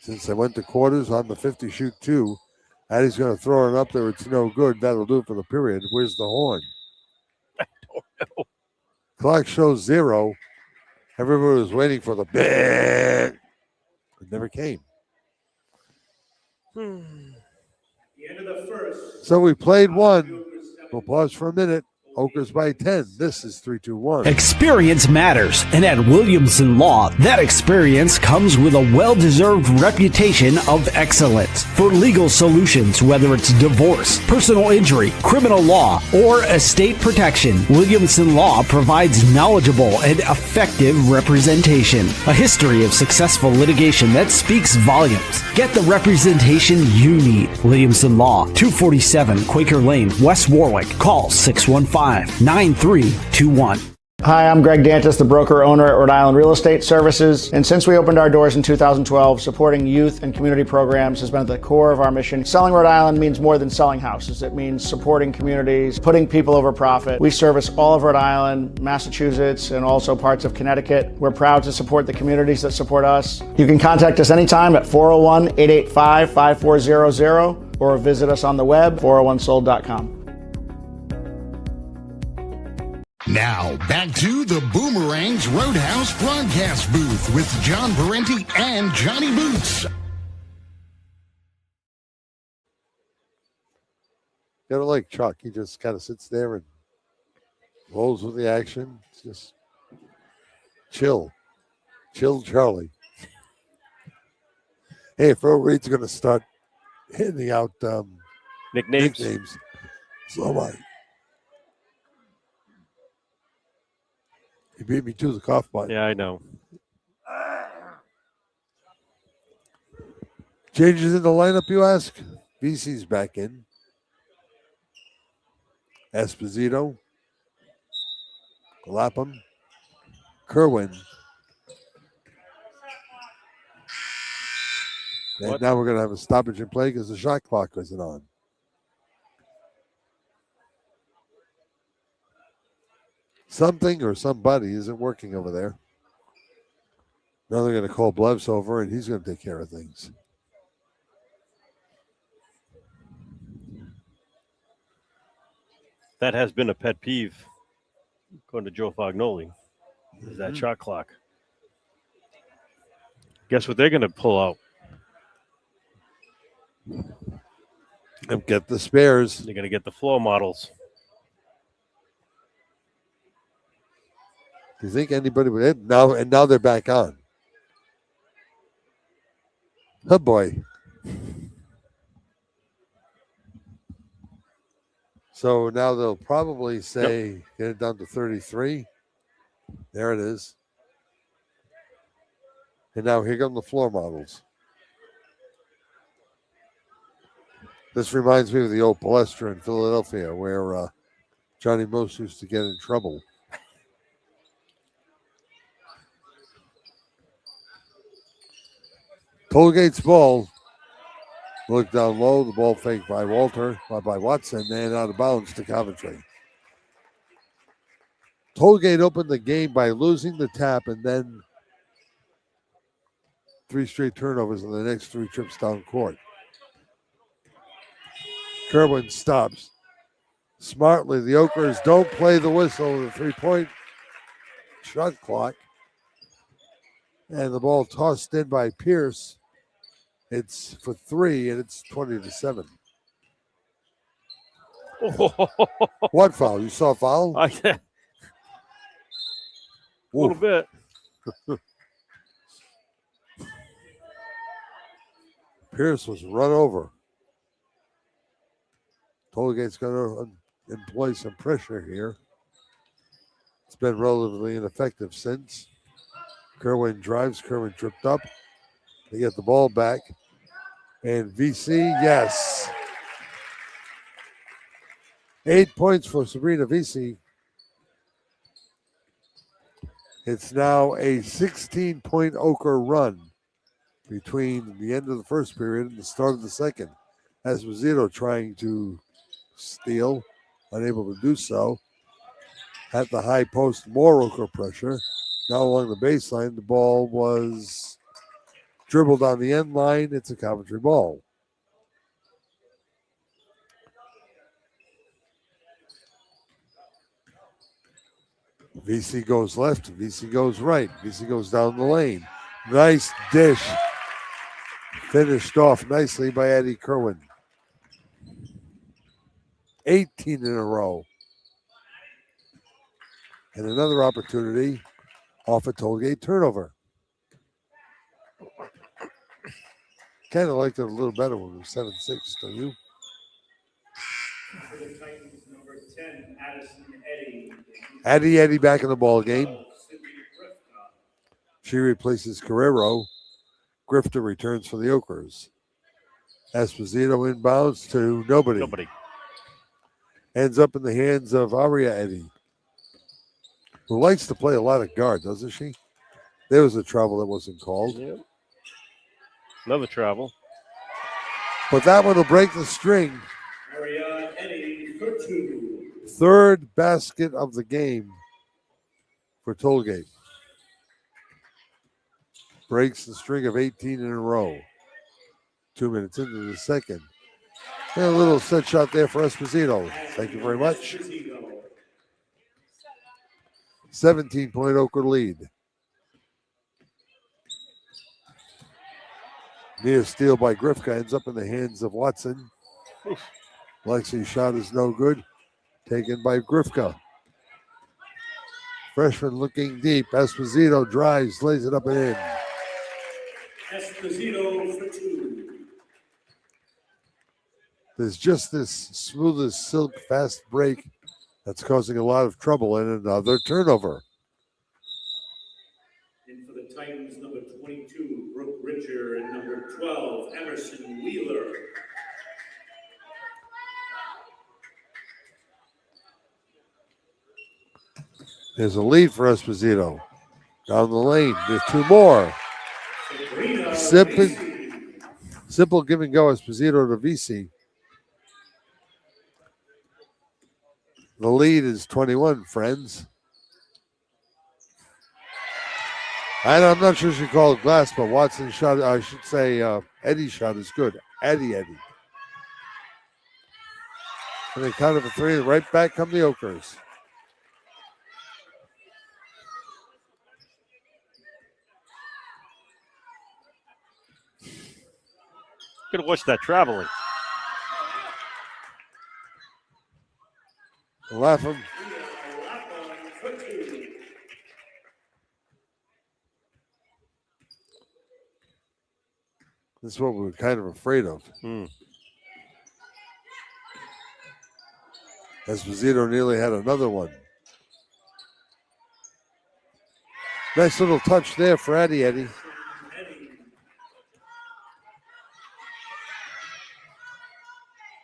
Since I went to quarters on the 50 shoot 2, Addie's going to throw it up there. It's no good. That'll do it for the period. Where's the horn? I don't know. Clock shows 0. Everybody was waiting for the bang. It never came. The end of the first. So we played one. We'll pause for a minute. Oakers by 10. This is 3-2-1. Experience matters, and at Williamson Law, that experience comes with a well-deserved reputation of excellence. For legal solutions, whether it's divorce, personal injury, criminal law, or estate protection, Williamson Law provides knowledgeable and effective representation. A history of successful litigation that speaks volumes. Get the representation you need. Williamson Law, 247 Quaker Lane, West Warwick. Call 615-9321. Hi, I'm Greg Dantis, the broker owner at Rhode Island Real Estate Services. And since we opened our doors in 2012, supporting youth and community programs has been at the core of our mission. Selling Rhode Island means more than selling houses. It means supporting communities, putting people over profit. We service all of Rhode Island, Massachusetts, and also parts of Connecticut. We're proud to support the communities that support us. You can contact us anytime at 401-885-5400 or visit us on the web, 401sold.com. Now, back to the Boomerangs Roadhouse broadcast booth with John Parenti and Johnny Boots. Gotta like Chuck. He just kind of sits there and rolls with the action. It's just chill. Chill Charlie. Hey, if Earl Reed's going to start handing out nicknames, so am I. He beat me to the cough button. Yeah, I know. Changes in the lineup, you ask? VC's back in. Esposito. Lapham. Kerwin. And now we're going to have a stoppage in play because the shot clock isn't on. Something or somebody isn't working over there. Now they're going to call Blevs over, and he's going to take care of things. That has been a pet peeve, according to Joe Fognoli, is that shot clock. Guess what they're going to pull out? And get the spares. They're going to get the floor models. Do you think anybody would now? And now they're back on. Oh boy. So now they'll probably say get it down to 33. There it is. And now here come the floor models. This reminds me of the old Palestra in Philadelphia where Johnny Most used to get in trouble. Tollgate's ball. Look down low. The ball faked by by Watson, and out of bounds to Coventry. Tollgate opened the game by losing the tap and then 3 straight turnovers in the next 3 trips down court. Kerwin stops. Smartly, the Oakers don't play the whistle. The 3-point shot clock. And the ball tossed in by Pierce. It's for 3, and it's 20-7. What foul? You saw a foul? A little bit. Pierce was run over. Tollgate's going to employ some pressure here. It's been relatively ineffective since. Kerwin drives. Kerwin tripped up. They get the ball back. And VC, yes. 8 points for Sabrina VC. It's now a 16-point Oker run between the end of the first period and the start of the second. Esposito trying to steal, unable to do so. At the high post, more Oker pressure. Now along the baseline, the ball was dribbled on the end line. It's a Coventry ball. VC goes left. VC goes right. VC goes down the lane. Nice dish. Finished off nicely by Eddie Kerwin. 18 in a row. And another opportunity off a Tollgate turnover. Kind of liked it a little better when it was 7-6, don't you? For the Titans, number 10, Addison Eddie back in the ball game. She replaces Carrero. Grifter returns for the Okers. Esposito inbounds to nobody. Ends up in the hands of Aria Eddy, who likes to play a lot of guard, doesn't she? There was a travel that wasn't called. Yep. Another travel. But that one will break the string. Aria Eddy for 2. Third basket of the game for Tollgate. Breaks the string of 18 in a row. 2 minutes into the second. And a little set shot there for Esposito. Thank you very much. 17-point Oker lead. Near steal by Grifka ends up in the hands of Watson. Lexi's shot is no good. Taken by Grifka. Freshman looking deep. Esposito drives, lays it up and in. Esposito for 2. There's just this smooth as silk fast break that's causing a lot of trouble and another turnover. And for the Titans, number 22, Brooke Richer, and number 12, Emerson Wheeler. There's a lead for Esposito. Down the lane, there's 2 more. Simple give and go Esposito to VC. The lead is 21, friends. I'm not sure she called glass, but Watson's shot, I should say Eddie's shot is good. Eddie. And they count it for 3. Right back come the Okers. Could have watched that traveling. Lapham. This is what we were kind of afraid of. Esposito nearly had another one. Nice little touch there for Eddie.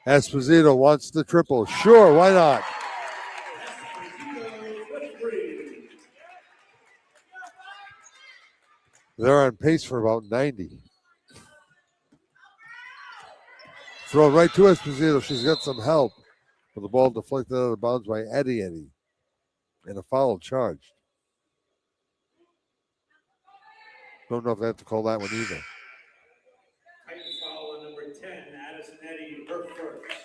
Esposito wants the triple. Sure, why not? They're on pace for about 90. Throw it right to Esposito. She's got some help. But the ball deflected out of bounds by Eddie. And a foul charged. Don't know if they have to call that one either. Titan foul on number 10, Addison Eddy, her first.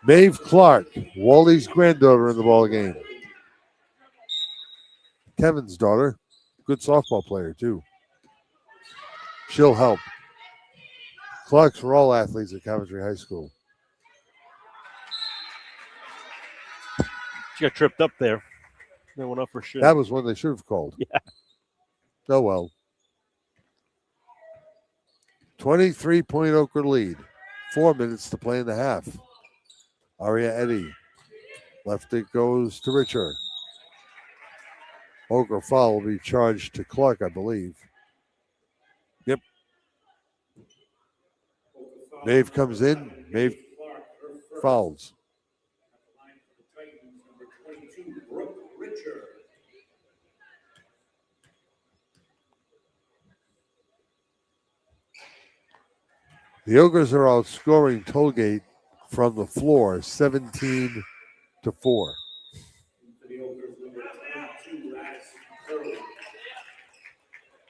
Maeve Clark, Wally's granddaughter in the ball game. Kevin's daughter, good softball player too. She'll help. Clarks were all athletes at Coventry High School. She got tripped up there. That went up for sure. That was one they should have called. Yeah. Oh well. 23-point Oker lead. 4 minutes to play in the half. Aria Eddy. Left it goes to Richer. Oker foul will be charged to Clark, I believe. Yep. Maeve comes in. Maeve fouls. The Ogres are outscoring Tollgate from the floor 17-4.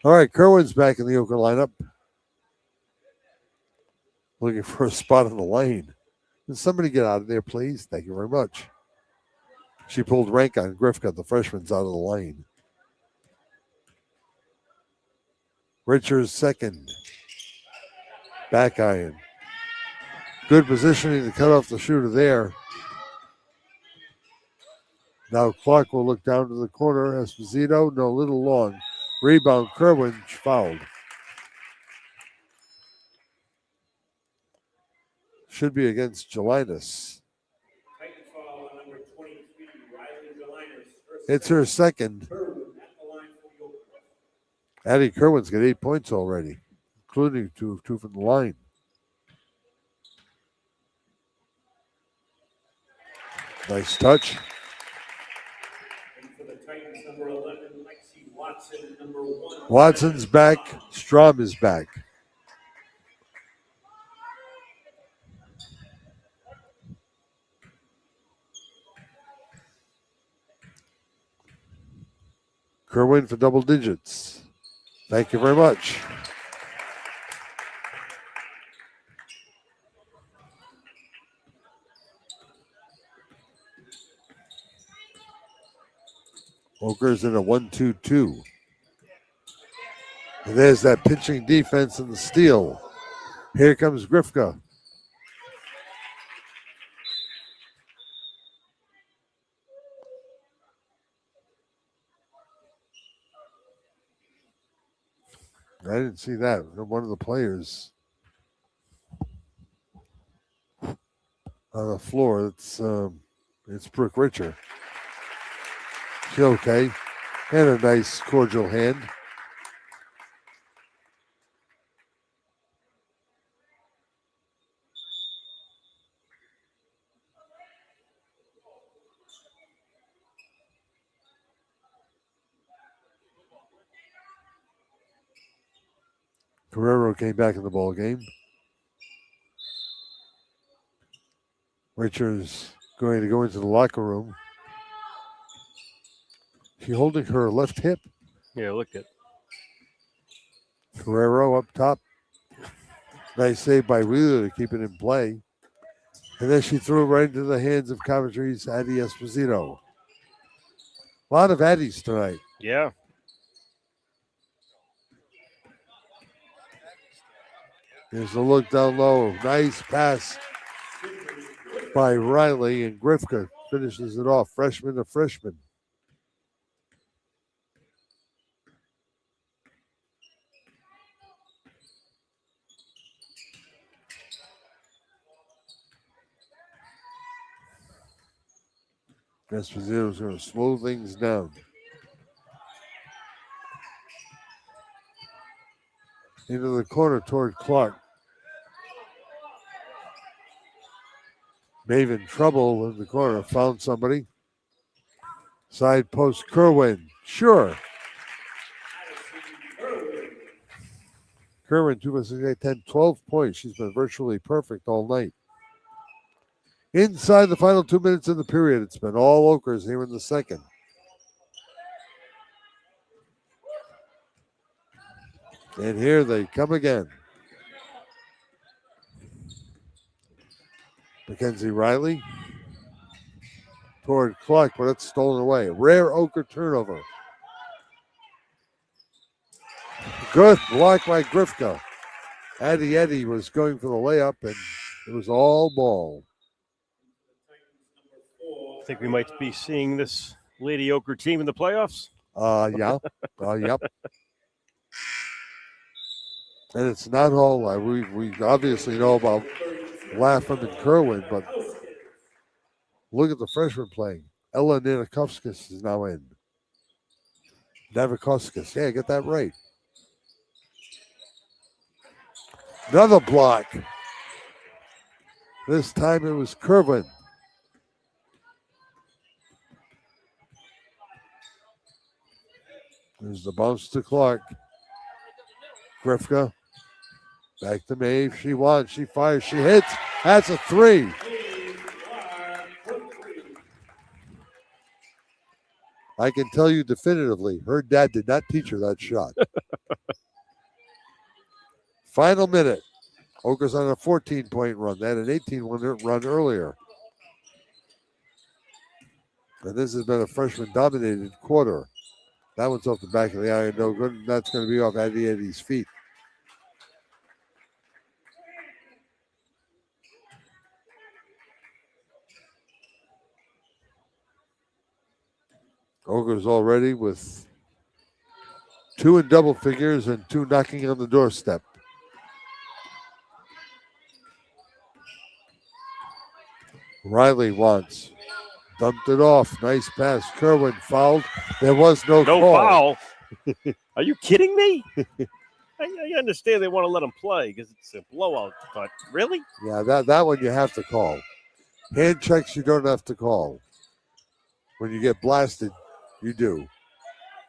All right, Kerwin's back in the Oker lineup. Looking for a spot in the lane. Can somebody get out of there, please? Thank you very much. She pulled rank on Grifka. The freshman's out of the lane. Richards second. Back iron. Good positioning to cut off the shooter there. Now Clark will look down to the corner. Esposito, no, little long. Rebound, Kerwin fouled. Should be against Gelinas. Titans foul on number 23, Riley Gelinas. It's her second. Kerwin at the line for the Oakers. Addie Kerwin's got 8 points already, including two from the line. Nice touch. And for the Titans, number 11, Lexi Watson, number 1. Watson's back. Strom is back. Kerwin for double digits. Thank you very much. Oker's in a 1-2-2. And there's that pitching defense and the steal. Here comes Grifka. I didn't see that. One of the players on the floor. It's Brooke Richer. She okay. And a nice cordial hand. Guerrero came back in the ball game. Richard's going to go into the locker room. She holding her left hip. Yeah, look at Guerrero up top. Nice save by Wheeler to keep it in play. And then she threw it right into the hands of Coventry's Addie Esposito. A lot of Addies tonight. Yeah. Here's a look down low. Nice pass by Riley, and Grifka finishes it off. Freshman to freshman. Esposito's going to slow things down. Into the corner toward Clark. Maven trouble in the corner. Found somebody. Side post Kerwin. Sure. Kerwin, 2 10, 12 points. She's been virtually perfect all night. Inside the final 2 minutes of the period, it's been all Okers here in the second. And here they come again. Mackenzie Riley toward Clark, but it's stolen away. Rare Oker turnover. Good block by Grifka. Eddie was going for the layup, and it was all ball. I think we might be seeing this Lady Oker team in the playoffs. Yeah. Yep. And it's not all we obviously know about Lapham and Kerwin, but look at the freshman playing. Ella Ninakovskis is now in. Navakovskis. Yeah, get that right. Another block. This time it was Kerwin. There's the bounce to Clark. Grifka. Back to Maeve. She wants. She fires. She hits. That's a three. I can tell you definitively, her dad did not teach her that shot. Final minute. Oker's on a 14-point run. They had an 18-1 run earlier. And this has been a freshman-dominated quarter. That one's off the back of the iron. No good. And that's going to be off Eddie's feet. Ogres already with 2 in double figures and 2 knocking on the doorstep. Riley wants. Dumped it off. Nice pass. Kerwin fouled. There was no call. foul. Are you kidding me? I understand they want to let him play because it's a blowout, but really? Yeah, that one you have to call. Hand checks you don't have to call. When you get blasted, you do.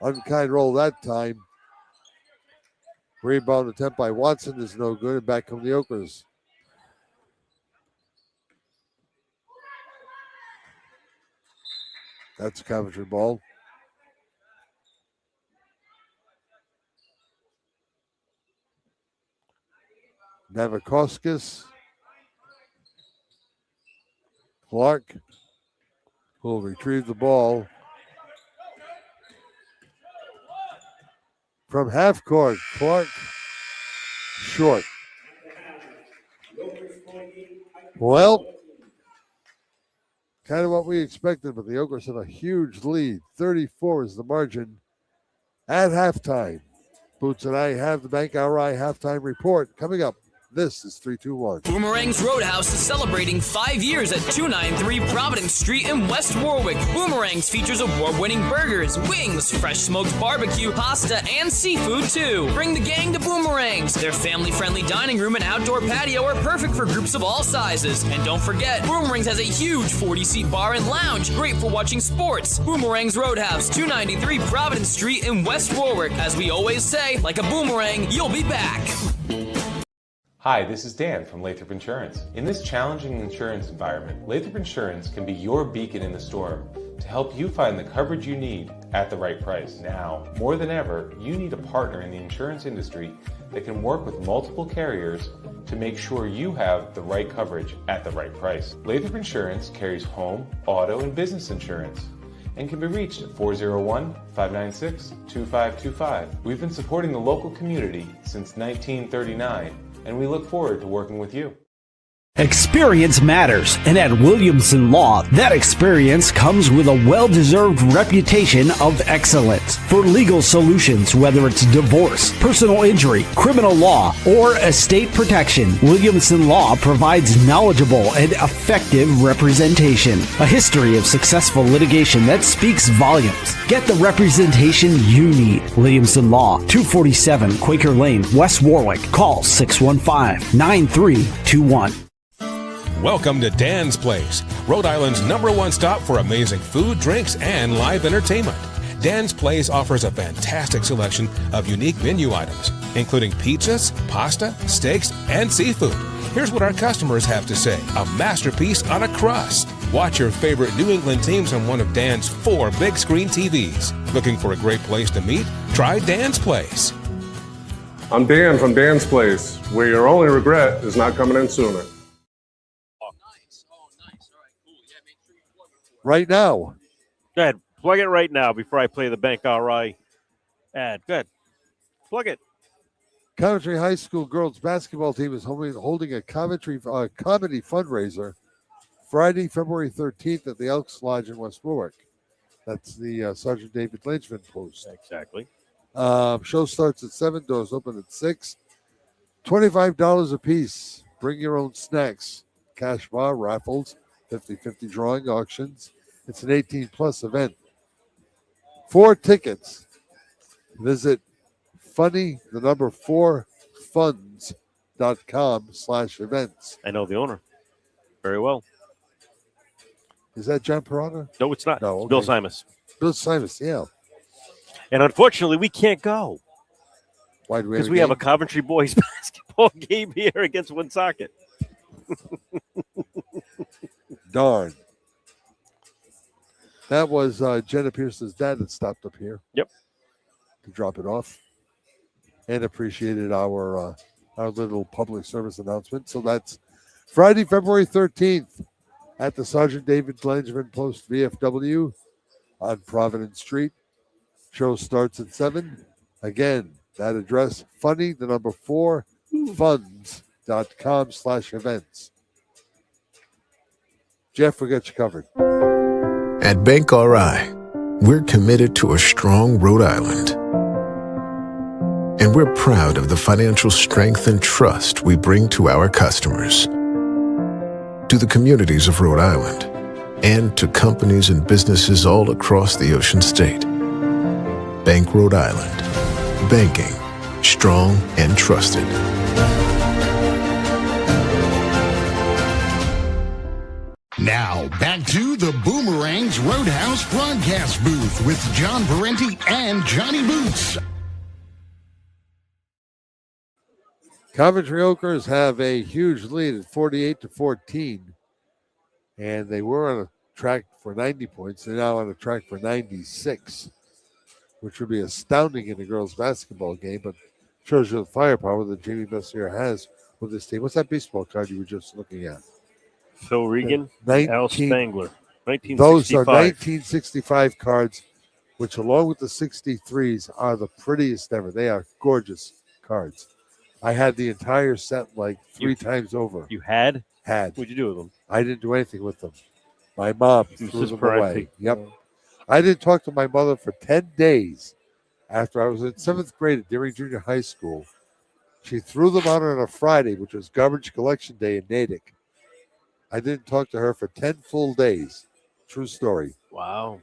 Unkind roll that time. Rebound attempt by Watson is no good, and back come the Okers. That's a Coventry ball. Navikoskis. Clark will retrieve the ball from half court. Clark short. Well, kind of what we expected, but the Ogres have a huge lead. 34 is the margin at halftime. Boots and I have the Bank RI halftime report coming up. This is 321. Boomerang's Roadhouse is celebrating 5 years at 293 Providence Street in West Warwick. Boomerang's features award-winning burgers, wings, fresh smoked barbecue, pasta, and seafood too. Bring the gang to Boomerang's. Their family-friendly dining room and outdoor patio are perfect for groups of all sizes. And don't forget, Boomerang's has a huge 40-seat bar and lounge, great for watching sports. Boomerang's Roadhouse, 293 Providence Street in West Warwick. As we always say, like a boomerang, you'll be back. Hi, this is Dan from Lathrop Insurance. In this challenging insurance environment, Lathrop Insurance can be your beacon in the storm to help you find the coverage you need at the right price. Now, more than ever, you need a partner in the insurance industry that can work with multiple carriers to make sure you have the right coverage at the right price. Lathrop Insurance carries home, auto, and business insurance and can be reached at 401-596-2525. We've been supporting the local community since 1939, and we look forward to working with you. Experience matters, and at Williamson Law, that experience comes with a well-deserved reputation of excellence. For legal solutions, whether it's divorce, personal injury, criminal law, or estate protection, Williamson Law provides knowledgeable and effective representation. A history of successful litigation that speaks volumes. Get the representation you need. Williamson Law, 247 Quaker Lane, West Warwick. Call 615-9321. Welcome to Dan's Place, Rhode Island's #1 stop for amazing food, drinks, and live entertainment. Dan's Place offers a fantastic selection of unique menu items, including pizzas, pasta, steaks, and seafood. Here's what our customers have to say: a masterpiece on a crust. Watch your favorite New England teams on one of Dan's 4 big screen TVs. Looking for a great place to meet? Try Dan's Place. I'm Dan from Dan's Place, where your only regret is not coming in sooner. Right now. Go ahead. Plug it right now before I play the Bank RI ad. Go ahead. Plug it. Coventry High School girls basketball team is holding a Coventry comedy fundraiser Friday, February 13th at the Elks Lodge in West Warwick. That's the Sergeant David Lynchman post. Exactly. Show starts at 7, doors open at 6. $25 a piece. Bring your own snacks. Cash bar, raffles, 50-50 drawing, auctions. It's an 18-plus event. 4 tickets. Visit funds.com/events. I know the owner very well. Is that John Perrotta? No, it's not. No, okay. Bill Simus. Bill Simus, yeah. And unfortunately, we can't go. Why do we? Because we have a Coventry boys basketball game here against Woonsocket. Darn. That was Jenna Pierce's dad that stopped up here. Yep. To drop it off. And appreciated our little public service announcement. So that's Friday, February 13th at the Sergeant David Langevin Post VFW on Providence Street. Show starts at 7. Again, that address, funny, the number 4, funds.com/events. Jeff, we got you covered. At Bank RI, we're committed to a strong Rhode Island. And we're proud of the financial strength and trust we bring to our customers, to the communities of Rhode Island, and to companies and businesses all across the Ocean State. Bank Rhode Island. Banking. Strong and trusted. Now, back to the Boomerang's Roadhouse broadcast booth with John Parenti and Johnny Boots. Coventry Oakers have a huge lead at 48-14, and they were on a track for 90 points. They're now on a track for 96, which would be astounding in a girls' basketball game, but shows you the firepower that Jamie Messier has with this team. What's that baseball card you were just looking at? Phil Regan, Al Spangler, 1965. Those are 1965 cards, which along with the 63s are the prettiest ever. They are gorgeous cards. I had the entire set like three times over. You had? Had. What'd you do with them? I didn't do anything with them. My mom threw them away. Yep. I didn't talk to my mother for 10 days after I was in 7th grade during junior high school. She threw them out on a Friday, which was garbage collection day in Natick. I didn't talk to her for 10 full days. True story. Wow.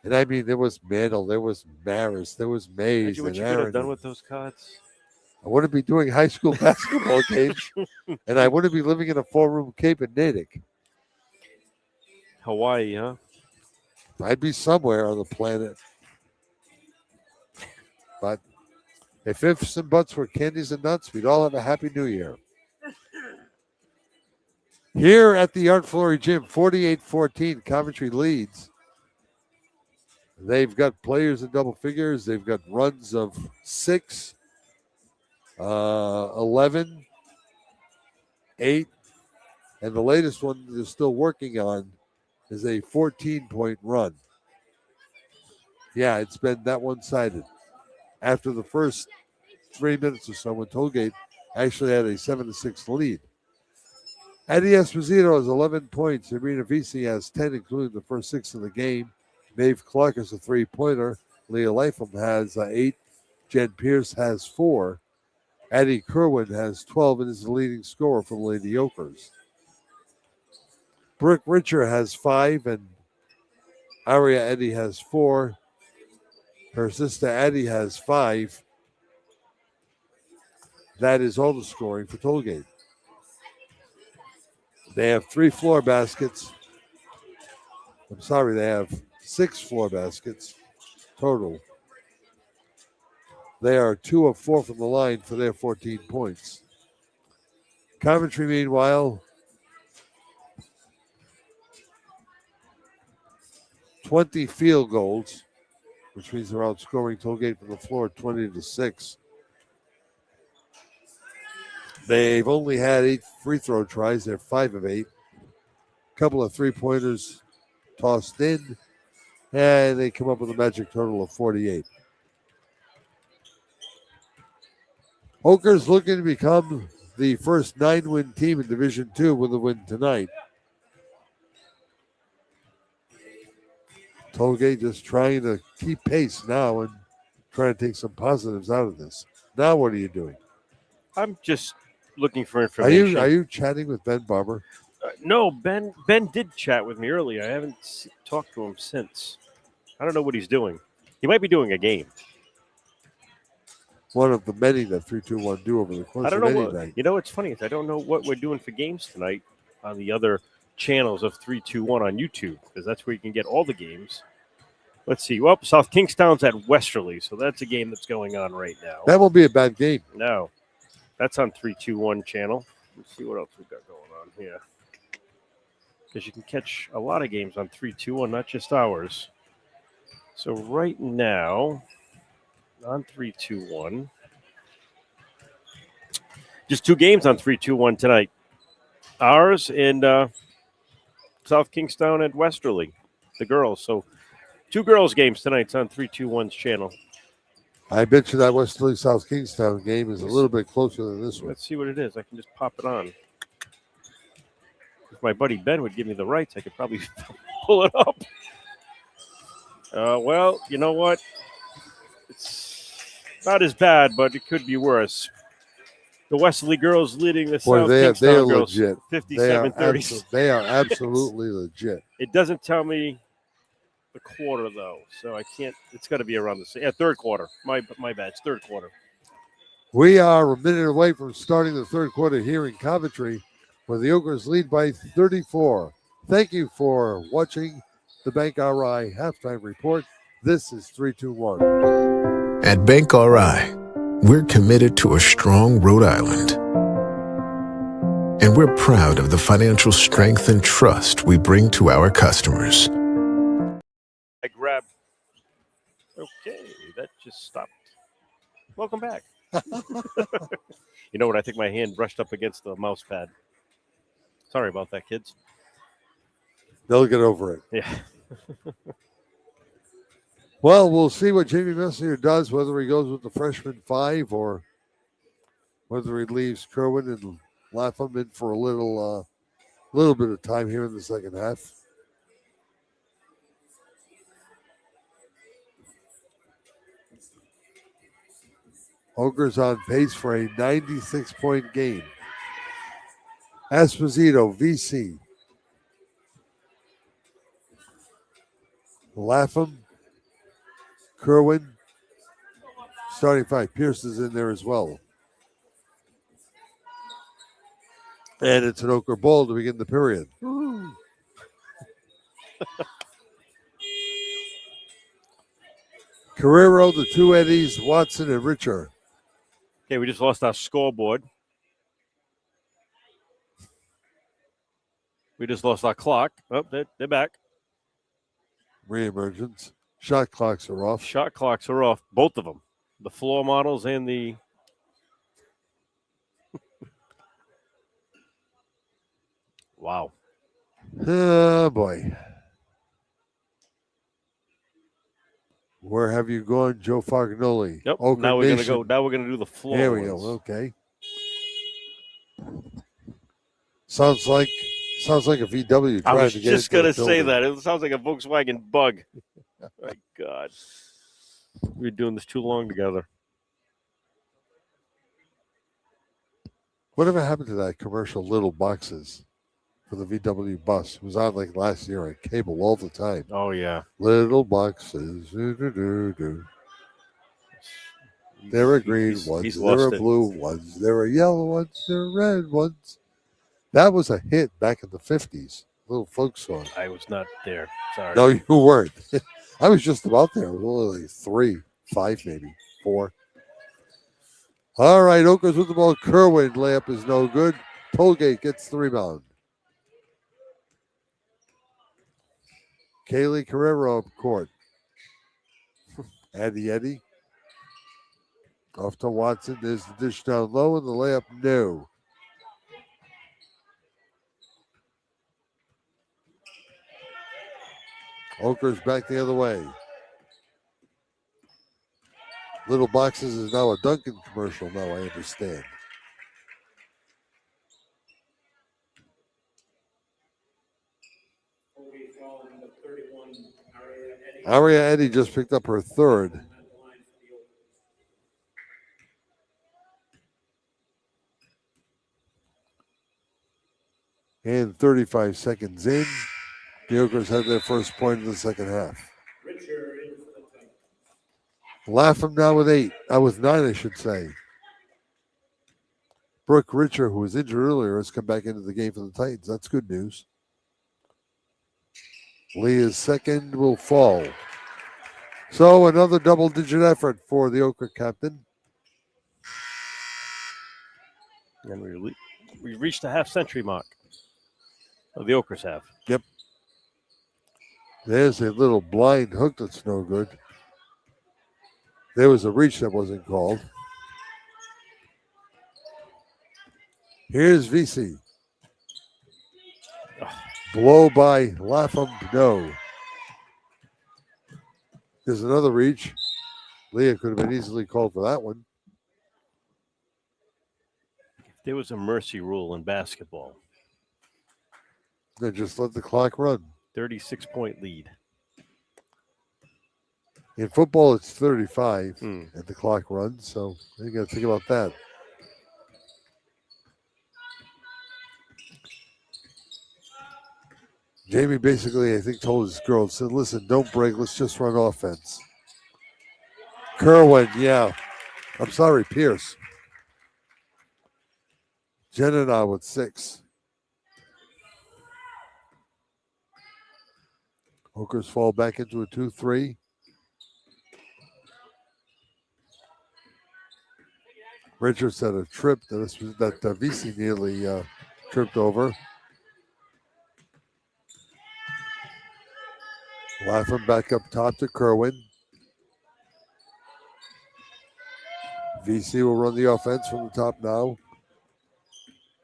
And I mean, there was Mandel, there was Maris, there was Mays. What you could have done with those cards? I wouldn't be doing high school basketball games, and I wouldn't be living in a 4-room cape in Natick. Hawaii, huh? I'd be somewhere on the planet. But if ifs and buts were candies and nuts, we'd all have a happy new year. Here at the Art Flory Gym, 48-14, Coventry leads. They've got players in double figures. They've got runs of 6, 11, 8, and the latest one they're still working on is a 14-point run. Yeah, it's been that one-sided. After the first 3 minutes or so, when Tollgate actually had a 7-6 lead. Eddie Esposito has 11 points. Sabrina Visi has 10, including the first 6 of the game. Maeve Clark has a 3-pointer. Leah Lifeham has 8. Jen Pierce has 4. Addie Kerwin has 12 and is the leading scorer for the Lady Okers. Brooke Richer has 5 and Aria Eddy has 4. Her sister Addie has 5. That is all the scoring for Tollgate. They have 3 floor baskets. I'm sorry, they have 6 floor baskets total. They are 2 of 4 from the line for their 14 points. Coventry, meanwhile, 20 field goals, which means they're outscoring Tollgate from the floor 20-6. They've only had 8 free throw tries. They're 5 of 8. A couple of 3-pointers tossed in, and they come up with a magic total of 48. Okers looking to become the first 9-win team in Division II with a win tonight. Tollgate just trying to keep pace now and trying to take some positives out of this. Now what are you doing? I'm just looking for information. Are you chatting with Ben Barber? No, Ben did chat with me earlier. I haven't talked to him since. I don't know what he's doing. He might be doing a game. One of the many that 3-2-1 do over the course of any night. You know what's funny is I don't know what we're doing for games tonight on the other channels of 3-2-1 on YouTube, because that's where you can get all the games. Let's see. Well, South Kingstown's at Westerly, so that's a game that's going on right now. That won't be a bad game. No. That's on 3-2-1 channel. Let's see what else we've got going on here. Because you can catch a lot of games on 3-2-1, not just ours. So right now, on 3-2-1, just 2 games on 3-2-1 tonight. Ours and South Kingstown at Westerly, the girls. So 2 girls games tonight on 3-2-1's channel. I bet you that Westerly South Kingstown game is a little bit closer than this one. Let's see what it is. I can just pop it on. If my buddy Ben would give me the rights, I could probably pull it up. Well, you know what? It's not as bad, but it could be worse. The Wesley girls leading the Boy, South they are Kingstown girls legit. 57-30. They are absolutely legit. It doesn't tell me the quarter, though, so I can't. It's got to be around the same. Yeah, third quarter. My bad. It's third quarter. We are a minute away from starting the third quarter here in Coventry, where the Ogres lead by 34. Thank you for watching the Bank RI halftime report. This is 3-2-1. At Bank RI, we're committed to a strong Rhode Island. And we're proud of the financial strength and trust we bring to our customers. I grabbed. Okay, that just stopped. Welcome back. You know what? I think my hand brushed up against the mouse pad. Sorry about that, kids. They'll get over it. Yeah. Well, we'll see what Jamie Messier does, whether he goes with the freshman five or whether he leaves Kerwin and Lapham in for a little bit of time here in the second half. Ogres on pace for a 96-point game. Esposito, VC. Lapham, Kerwin, starting five. Pierce is in there as well. And it's an Ochre ball to begin the period. Carrero, the two Eddies, Watson, and Richer. Okay, we just lost our scoreboard. We just lost our clock. Oh, they're back. Reemergence. Shot clocks are off. Shot clocks are off, both of them. The floor models and the... Wow. Oh, boy. Where have you gone, Joe Fagnoli? Yep. Ochre Now we're Nation. gonna go. Now we're gonna do the floor. There we ones. go. Okay. Sounds like a VW. I was trying to get just into the gonna say building. that. It sounds like a Volkswagen Bug. My God, we're doing this too long together. Whatever happened to that commercial Little Boxes for the VW bus? It was on like last year on cable all the time. Oh yeah. Little boxes. Do. There are green ones. There are blue ones. There are yellow ones. There are red ones. That was a hit back in the 50s. Little folk song. I was not there. Sorry. No, you weren't. I was just about there. It was only like 3, 5, maybe 4. All right, Ochres with the ball. Kerwin layup is no good. Tollgate gets the rebound. Kaylee Carrero up court. Eddie. Off to Watson. There's the dish down low and the layup no. Ochre's back the other way. Little Boxes is now a Duncan commercial now, I understand. Aria Eddy just picked up her third. And 35 seconds in, the Ochres had their first point of the second half. Lapham now with 8. With 9, I should say. Brooke Richer, who was injured earlier, has come back into the game for the Titans. That's good news. Leah's second will fall. So another double-digit effort for the Ochre captain. And we reached the half-century mark. Oh, the Ochres have. Yep. There's a little blind hook that's no good. There was a reach that wasn't called. Here's VC. Blow by Lapham, no. There's another reach. Leah could have been easily called for that one. There was a mercy rule in basketball. They just let the clock run. 36-point lead. In football, it's 35 and the clock runs, so you got to think about that. Jamie basically, I think, told his girls, said, listen, don't break. Let's just run offense. Kerwin, yeah. I'm sorry, Pierce. Jenna now with 6. Hookers fall back into a 2-3. Richards had a trip that VC nearly tripped over. Lapham back up top to Kerwin. VC will run the offense from the top now.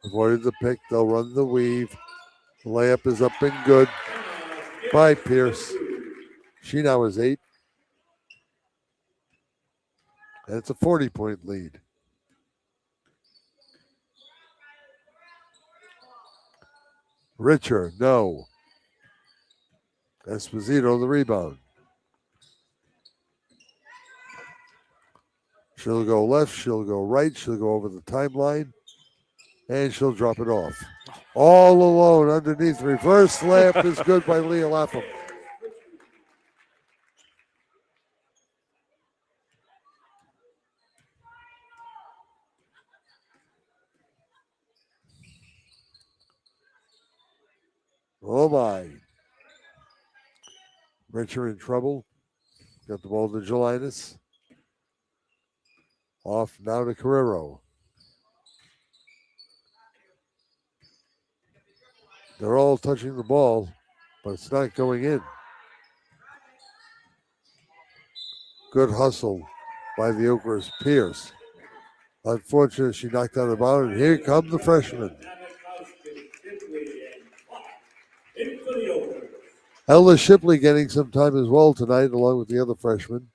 Avoided the pick. They'll run the weave. The layup is up and good by Pierce. She now has 8. And it's a 40-point lead. Richard, no. Esposito, the rebound. She'll go left, she'll go right, she'll go over the timeline, and she'll drop it off. All alone underneath. Reverse layup is good by Leah Lapham. Oh my. Richard in trouble. Got the ball to Gelinas. Off now to Carrero. They're all touching the ball, but it's not going in. Good hustle by the Okras. Pierce. Unfortunately, she knocked out of bounds. And here come the freshmen. Ella Shipley getting some time as well tonight, along with the other freshmen.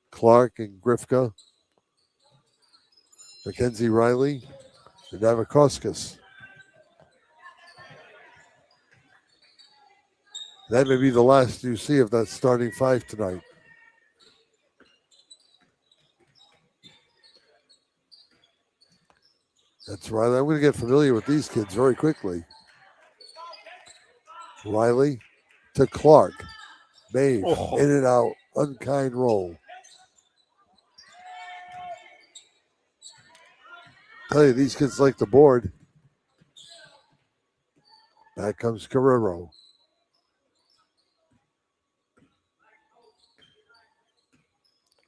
Clark and Grifka. Mackenzie Riley and Navakoskas. That may be the last you see of that starting 5 tonight. That's right. I'm going to get familiar with these kids very quickly. Riley to Clark. Maeve in and out. Unkind roll. Tell you, these kids like the board. Back comes Carrero.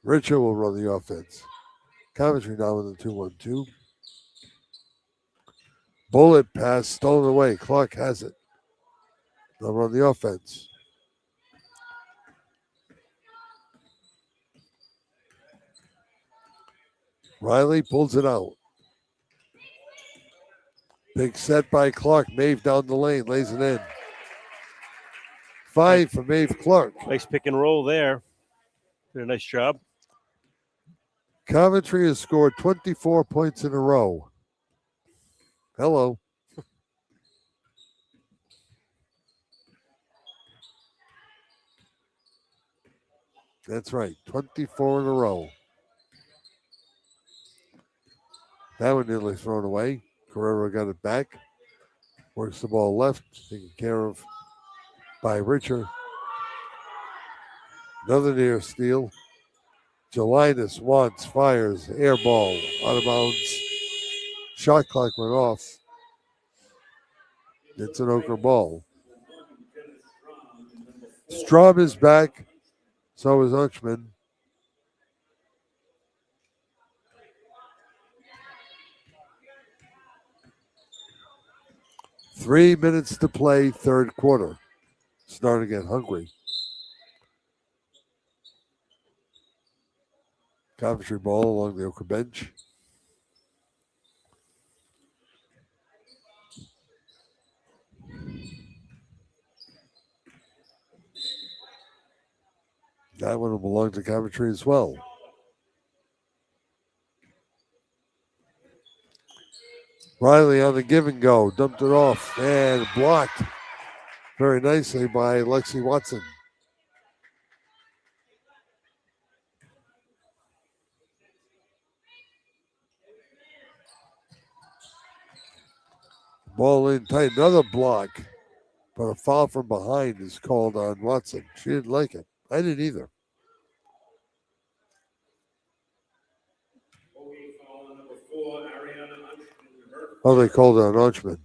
Richard will run the offense. Coventry now in the 2-1-2. Bullet pass stolen away. Clark has it. They'll run the offense. Riley pulls it out. Big set by Clark. Maeve down the lane. Lays it in. 5 for Maeve Clark. Nice pick and roll there. Did a nice job. Coventry has scored 24 points in a row. Hello. That's right, 24 in a row. That one nearly thrown away. Carrero got it back. Works the ball left, taken care of by Richard. Another near steal. Gelinas wants, fires, air ball, out of bounds. Shot clock went off. It's an Okra ball. Strom is back. So is Uchman. Three minutes to play, third quarter. Starting to get hungry. Coventry ball along the Okra bench. That one will belong to Coventry as well. Riley on the give and go. Dumped it off and blocked very nicely by Lexi Watson. Ball in tight. Another block. But a foul from behind is called on Watson. She didn't like it. I didn't either. Oh, they called it on Archman.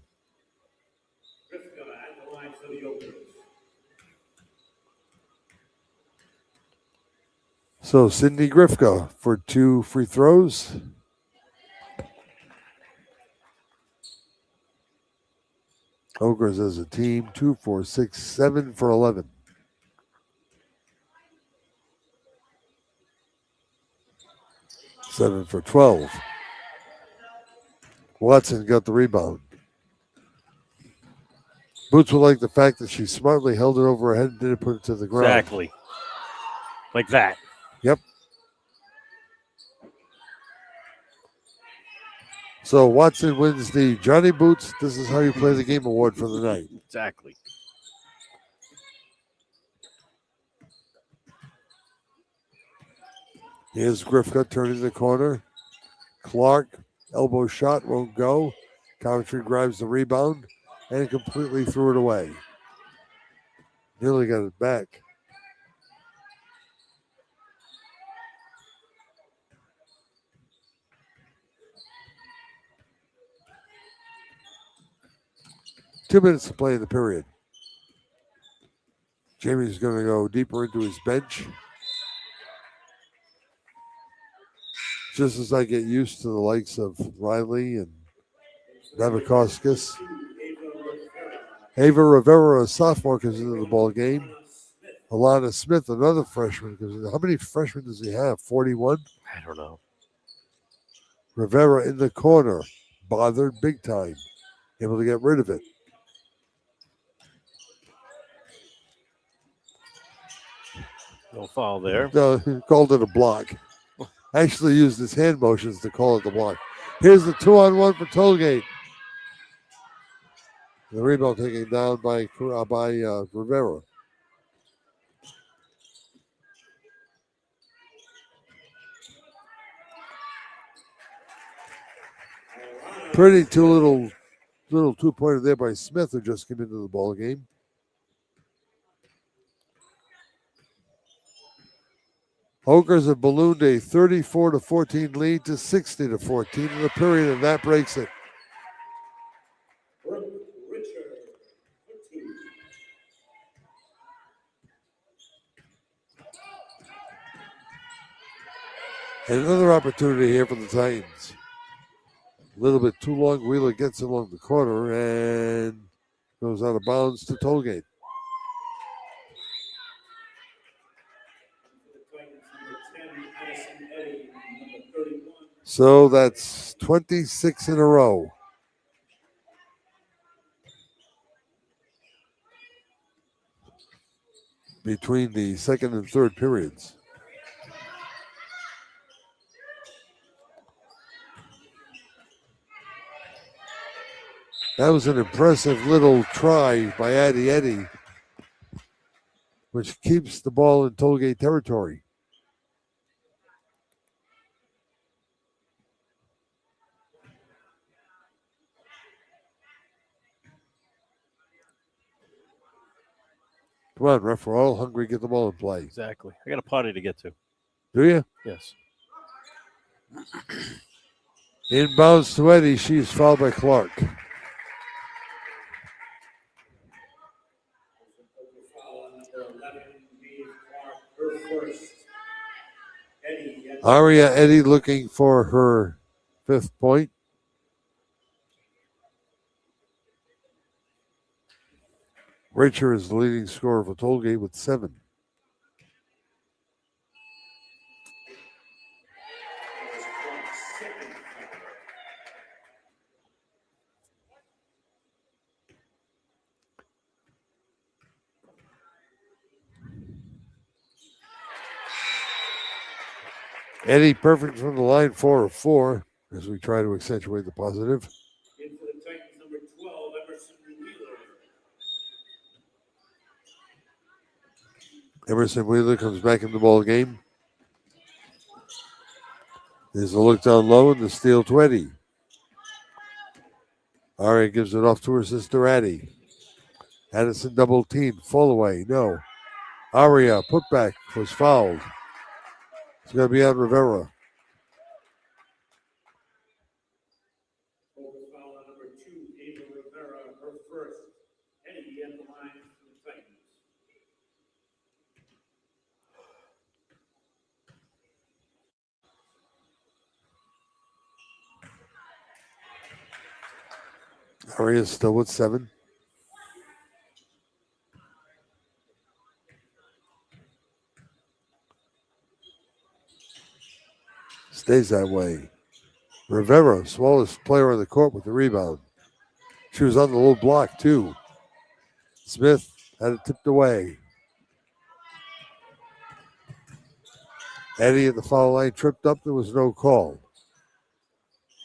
So Cindy Grifka for 2 free throws. Ogres as a team, 2, 4, 6, 7 for 11. Seven for 12. Watson got the rebound. Boots will like the fact that she smartly held it over her head and didn't put it to the ground. Exactly. Like that. Yep. So Watson wins the Johnny Boots, this is how you play the game award for the night. Exactly. Here's Grifka turning the corner. Clark, elbow shot, won't go. Coventry grabs the rebound and completely threw it away. Nearly got it back. Two minutes to play in the period. Jamie's going to go deeper into his bench. Just as I get used to the likes of Riley and Navakoskas. Ava Rivera, a sophomore, comes into the ball game. Alana Smith, another freshman, comes in. How many freshmen does he have? 41? I don't know. Rivera in the corner, bothered big time, able to get rid of it. No foul there. No, he called it a block. Actually used his hand motions to call it the block. Here's the 2-on-1 for Tollgate. The rebound taken down by Rivera. Pretty little 2-pointer there by Smith, who just came into the ball game. Ogres have ballooned a 34-14 lead to 60-14 in the period, and that breaks it. And another opportunity here for the Titans. A little bit too long. Wheeler gets it along the corner and goes out of bounds to Tollgate. So that's 26 in a row. Between the second and third periods. That was an impressive little try by Eddie, which keeps the ball in Tollgate territory. Come on, ref, we're all hungry. Get the ball in play. Exactly. I got a party to get to. Do you? Yes. Inbounds to Eddie. She's fouled by Clark. Aria Eddie looking for her 5th point. Richer is the leading scorer for Tollgate with 7. Eddie perfect from the line, 4 of 4, as we try to accentuate the positive. Into the Titans, number 12, Emerson Wheeler comes back in the ball game. There's a look down low and the steal to Eddie. Aria gives it off to her sister Addie. Addison double teamed. Fall away. No. Aria, putback, was fouled. It's going to be on Rivera. Foul on number 2, Ava Rivera, her first. Eddie at the line for the Titans. Aria's still with 7. Stays that way. Rivera, smallest player on the court with the rebound. She was on the little block, too. Smith had it tipped away. Eddie at the foul line tripped up. There was no call.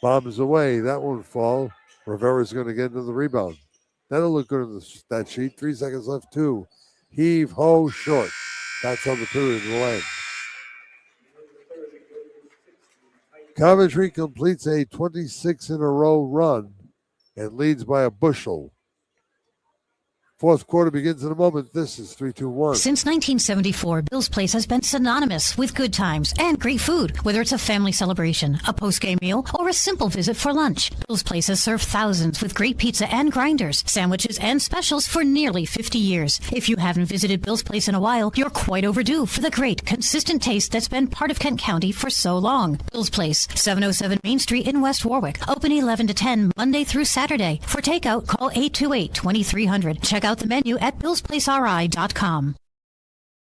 Bombs away. That won't fall. Rivera's going to get into the rebound. That'll look good on the stat sheet. 3 seconds left, 2. Heave, ho, short. That's how the period will end. Coventry completes a 26-in-a-row run and leads by a bushel. Fourth quarter begins in a moment. This is 3-2-1. Since 1974, Bill's Place has been synonymous with good times and great food. Whether it's a family celebration, a post-game meal, or a simple visit for lunch, Bill's Place has served thousands with great pizza and grinders, sandwiches, and specials for nearly 50 years. If you haven't visited Bill's Place in a while, you're quite overdue for the great, consistent taste that's been part of Kent County for so long. Bill's Place, 707 Main Street in West Warwick. Open 11 to 10, Monday through Saturday. For takeout, call 828-2300. Check out the menu at billsplaceri.com.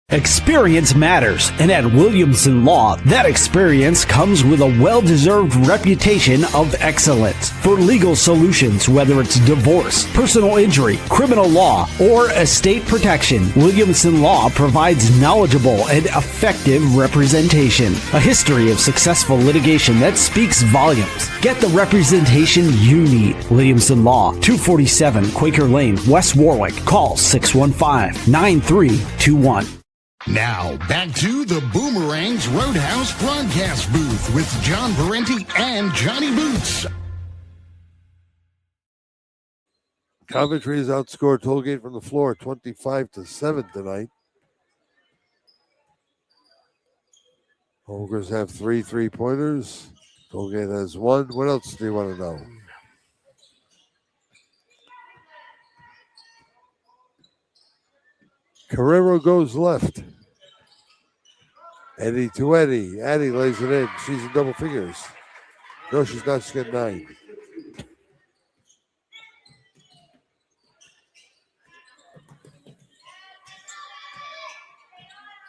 Experience matters, and at Williamson Law, that experience comes with a well-deserved reputation of excellence. For legal solutions, whether it's divorce, personal injury, criminal law, or estate protection, Williamson Law provides knowledgeable and effective representation. A history of successful litigation that speaks volumes. Get the representation you need. Williamson Law, 247 Quaker Lane, West Warwick. Call 615-9321. Now, back to the Boomerangs Roadhouse broadcast booth with John Parenti and Johnny Boots. Coventry has outscored Tollgate from the floor 25-7 tonight. Ogres have 3 3-pointers. Tollgate has 1. What else do you want to know? Carrero goes left. Eddie to Eddie. Eddie lays it in. She's in double figures. No, she's not. She's got 9.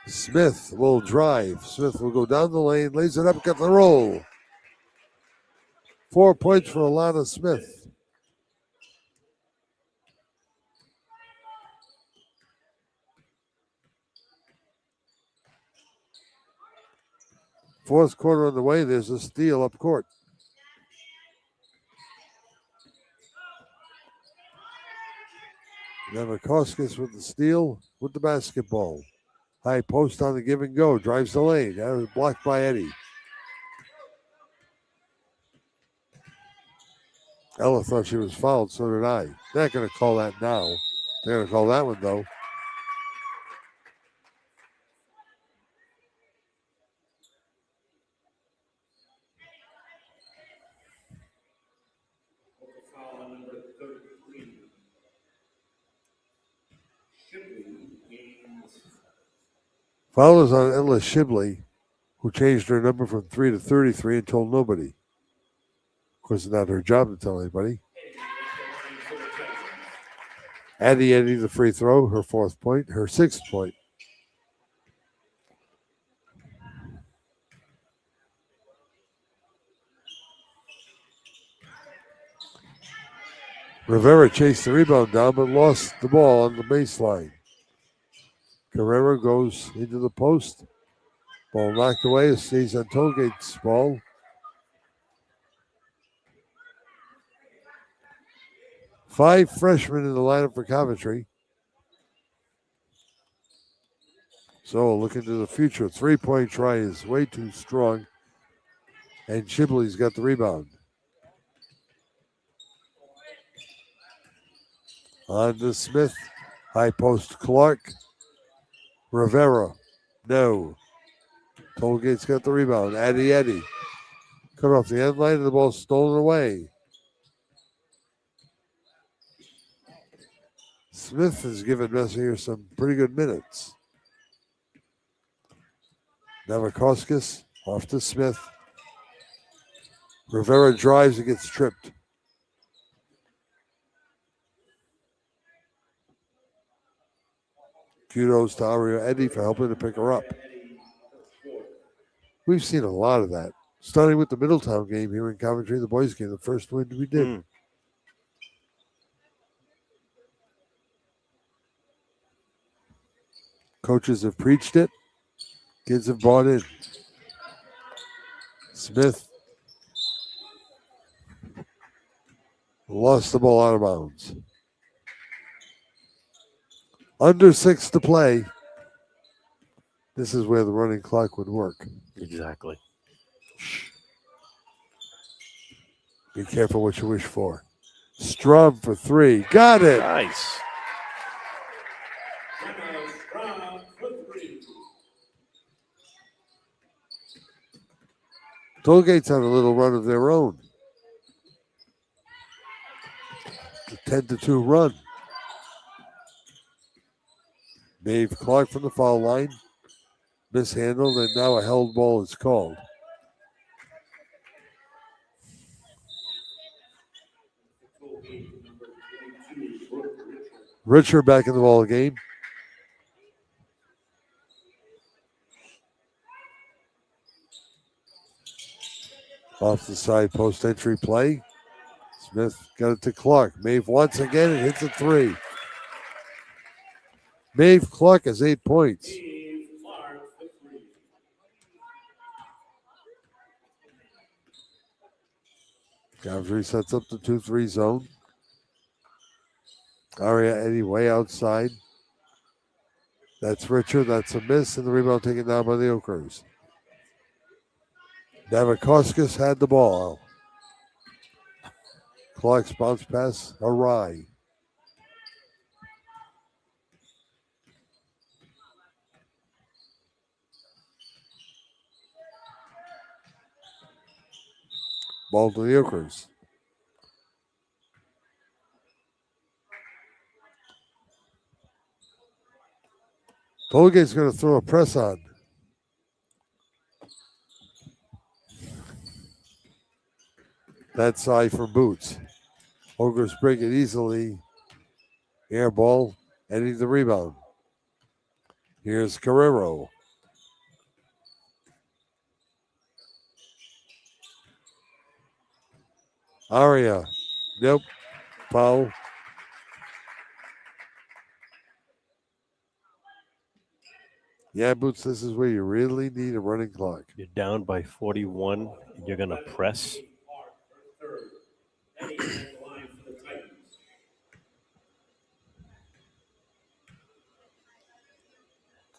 Smith will drive. Smith will go down the lane, lays it up, got the roll. 4 points for Alana Smith. Fourth quarter on the way. There's a steal up court. Navakoskis with the steal with the basketball. High post on the give and go. Drives the lane. That was blocked by Eddie. Ella thought she was fouled. So did I. They're not going to call that now. They're going to call that one, though. Foul on number 33. Foul is on Ella Shibley, who changed her number from 3 to 33 and told nobody. Of course, it's not her job to tell anybody. Eddie the free throw, her 4th point, her 6th point. Rivera chased the rebound down, but lost the ball on the baseline. Carrera goes into the post. Ball knocked away. It stays on Tollgate's ball. Five freshmen in the lineup for Coventry. So looking to the future. 3-point try is way too strong. And Shibley's got the rebound. On to Smith. High post Clark. Rivera. No. Tollgate's got the rebound. Eddie. Cut off the end line and the ball stolen away. Smith has given Messier some pretty good minutes. Navakowskis off to Smith. Rivera drives and gets tripped. Kudos to Aria Eddy for helping to pick her up. We've seen a lot of that. Starting with the Middletown game here in Coventry, the boys game, the first win we did. Coaches have preached it. Kids have bought in. Smith lost the ball out of bounds. Under 6 to play. This is where the running clock would work. Exactly. Be careful what you wish for. Strum for 3. Got it. Nice. Tollgate's on a little run of their own. A 10-2 run. Maeve Clark from the foul line. Mishandled, and now a held ball is called. Richard back in the ball game. Off the side post entry play. Smith got it to Clark. Maeve once again and hits a 3. Maeve Clark has 8 points. Coventry sets up the 2-3 zone. Aria anyway outside. That's Richard. That's a miss, and the rebound taken down by the Okers. Navakowskis had the ball. Clark's bounce pass awry. Ball to the Okers. Tollgate's going to throw a press on. That side from Boots. Ogres break it easily. Air ball, ending the rebound. Here's Carrero. Aria. Nope. Foul. Yeah, Boots, this is where you really need a running clock. You're down by 41, and you're going to press.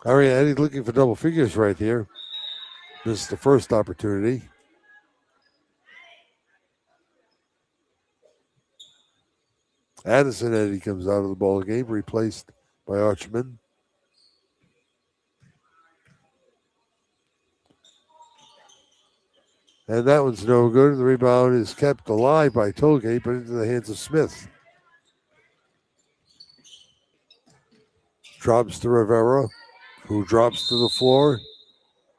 Aria Eddie looking for double figures right here. This is the first opportunity. Addison Eddie comes out of the ball game, replaced by Archman. And that one's no good. The rebound is kept alive by Tollgate, but into the hands of Smith. Drops to Rivera, who drops to the floor.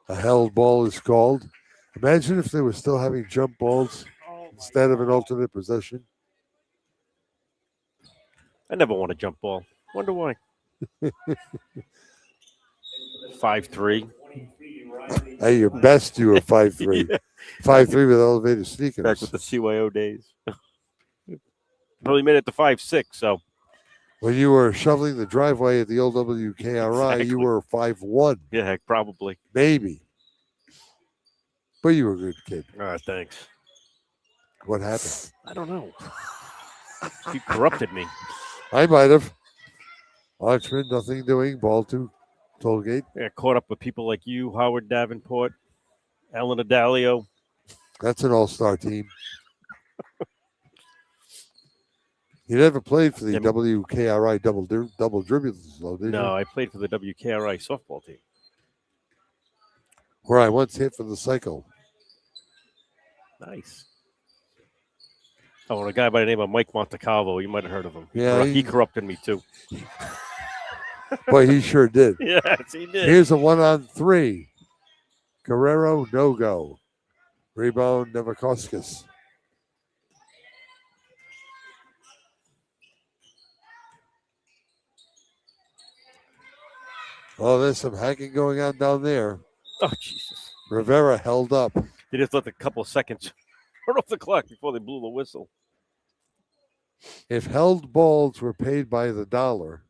A held ball is called. Imagine if they were still having jump balls instead of an alternate possession. I never want a jump ball. Wonder why. 5'3". At your best, you were 5'3". Yeah. 5'3" with elevated sneakers. Back with the CYO days. Probably made it to 5'6", so. When you were shoveling the driveway at the old WKRI, Exactly. you were 5'1". Yeah, heck, probably. Maybe. But you were a good kid. All right, thanks. What happened? I don't know. You corrupted me. I might have. Archman, nothing doing. Ball to Tollgate. I got caught up with people like you, Howard Davenport, Alan Adalio. That's an all-star team. You never played for the Yeah. WKRI double dribblers, though, did you? No, I played for the WKRI softball team. Where I once hit for the cycle. Nice. Oh, and a guy by the name of Mike Montecalvo. You might have heard of him. Yeah, he corrupted me too. Boy, he sure did. Yes, he did. Here's a 1-on-3. Guerrero, no go. Rebound, Nevakoskis. Oh, there's some hacking going on down there. Oh, Jesus. Rivera held up. They just let a couple of seconds run off the clock before they blew the whistle. If held balls were paid by the dollar,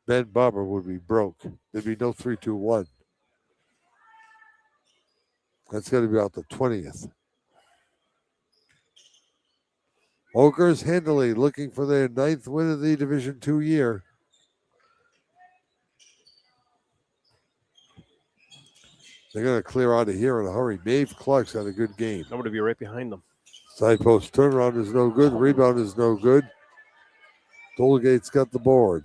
Ben Barber would be broke. There'd be no 3-2-1. That's going to be out the 20th. Oakers handily looking for their 9th win of the Division II year. They're going to clear out of here in a hurry. Dave Clark's had a good game. I'm going to be right behind them. Side post turnaround is no good. Rebound is no good. Tollgate's got the board.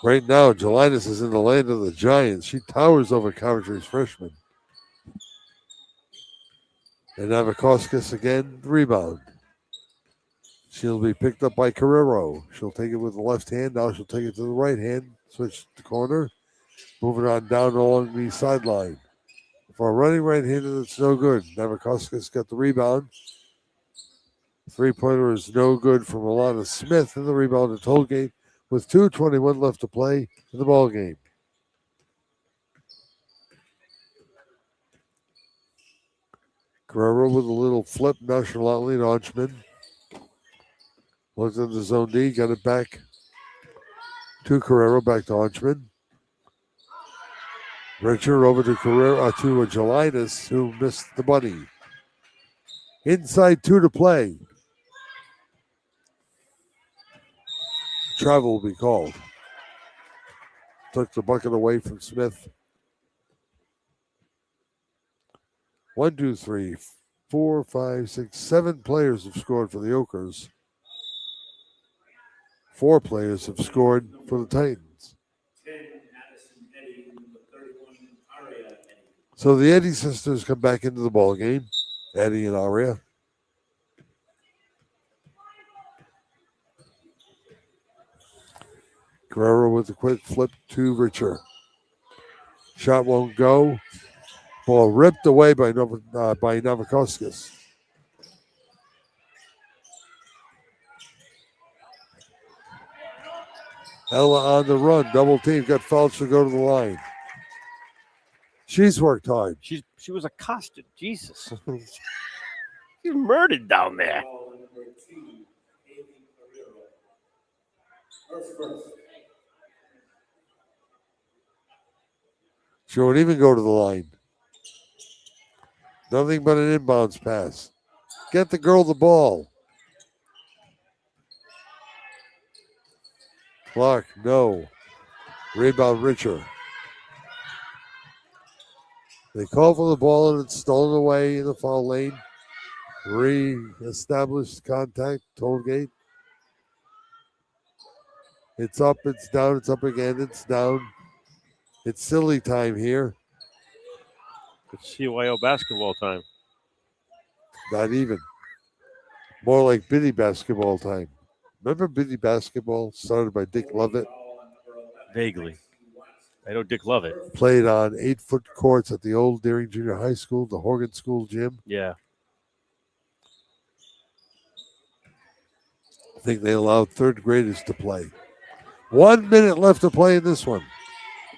Right now, Gelinas is in the land of the Giants. She towers over Coventry's freshman. And Navakoskis again, rebound. She'll be picked up by Carrero. She'll take it with the left hand. Now she'll take it to the right hand. Switch the corner. Moving on down along the sideline. For a running right-hander, that's no good. Navakoskis got the rebound. Three-pointer is no good from Alana Smith. And the rebound to Tollgate with 2:21 left to play in the ball game. Guerrero with a little flip nonchalantly to Archman. Looks at the zone D, got it back to Guerrero, back to Archman. Richard over to Guerrero, to Gelinas, who missed the bunny. Inside 2 to play. Travel will be called. Took the bucket away from Smith. 1, 2, 3, 4, 5, 6, 7 players have scored for the Oakers. 4 players have scored for the Titans. So the Eddy sisters come back into the ball game. Eddie and Aria. Guerrero with a quick flip to Richer. Shot won't go. Ball ripped away by Navakoskis. Ella on the run. Double team. Got fouled. She'll go to the line. She's worked hard. She was accosted. Jesus. She's murdered down there. She won't even go to the line. Nothing but an inbounds pass. Get the girl the ball. Clark, no. Rebound, Richer. They call for the ball and it's stolen away in the foul lane. Re-established contact, Tollgate. It's up, it's down, it's up again, it's down. It's silly time here. It's CYO basketball time. Not even. More like Biddy basketball time. Remember Biddy basketball started by Dick Lovett? Vaguely. I know Dick Lovett. Played on 8-foot courts at the old Deering Junior High School, the Horgan School gym. Yeah. I think they allowed third graders to play. 1 minute left to play in this one.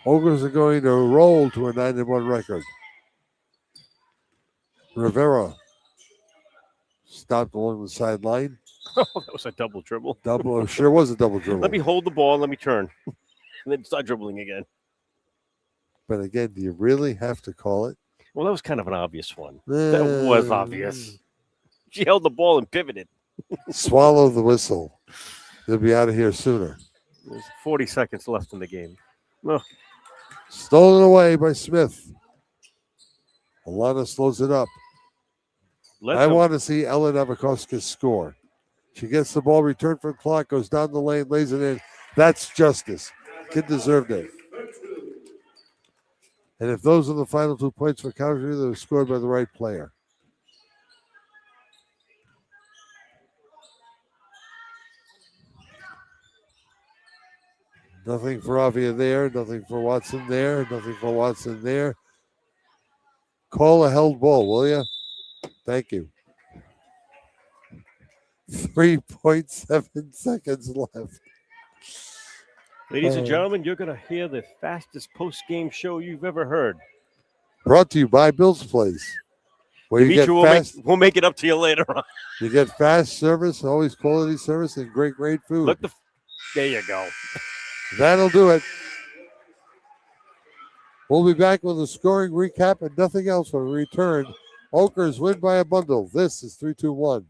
Ogres are going to roll to a 9-1 record. Rivera stopped along the sideline. Oh, that was a double dribble. Sure was a double dribble. Let me hold the ball and let me turn. And then start dribbling again. But again, do you really have to call it? Well, that was kind of an obvious one. That was obvious. She held the ball and pivoted. Swallow the whistle. They'll be out of here sooner. There's 40 seconds left in the game. Oh. Stolen away by Smith. Alana slows it up. I want to see Ellen Avakoska score. She gets the ball returned from clock, goes down the lane, lays it in. That's justice. Kid deserved it. And if those are the final 2 points for Coventry, they were scored by the right player. Nothing for Avia there. Nothing for Watson there. Nothing for Watson there. Call a held ball, will you? Thank you. 3.7 seconds left. Ladies and gentlemen, you're going to hear the fastest post-game show you've ever heard. Brought to you by Bill's Place. Where you get fast, we'll make it up to you later on. You get fast service, always quality service, and great food. There you go. That'll do it. We'll be back with a scoring recap and nothing else when we return. Oakers win by a bundle. This is 3-2-1.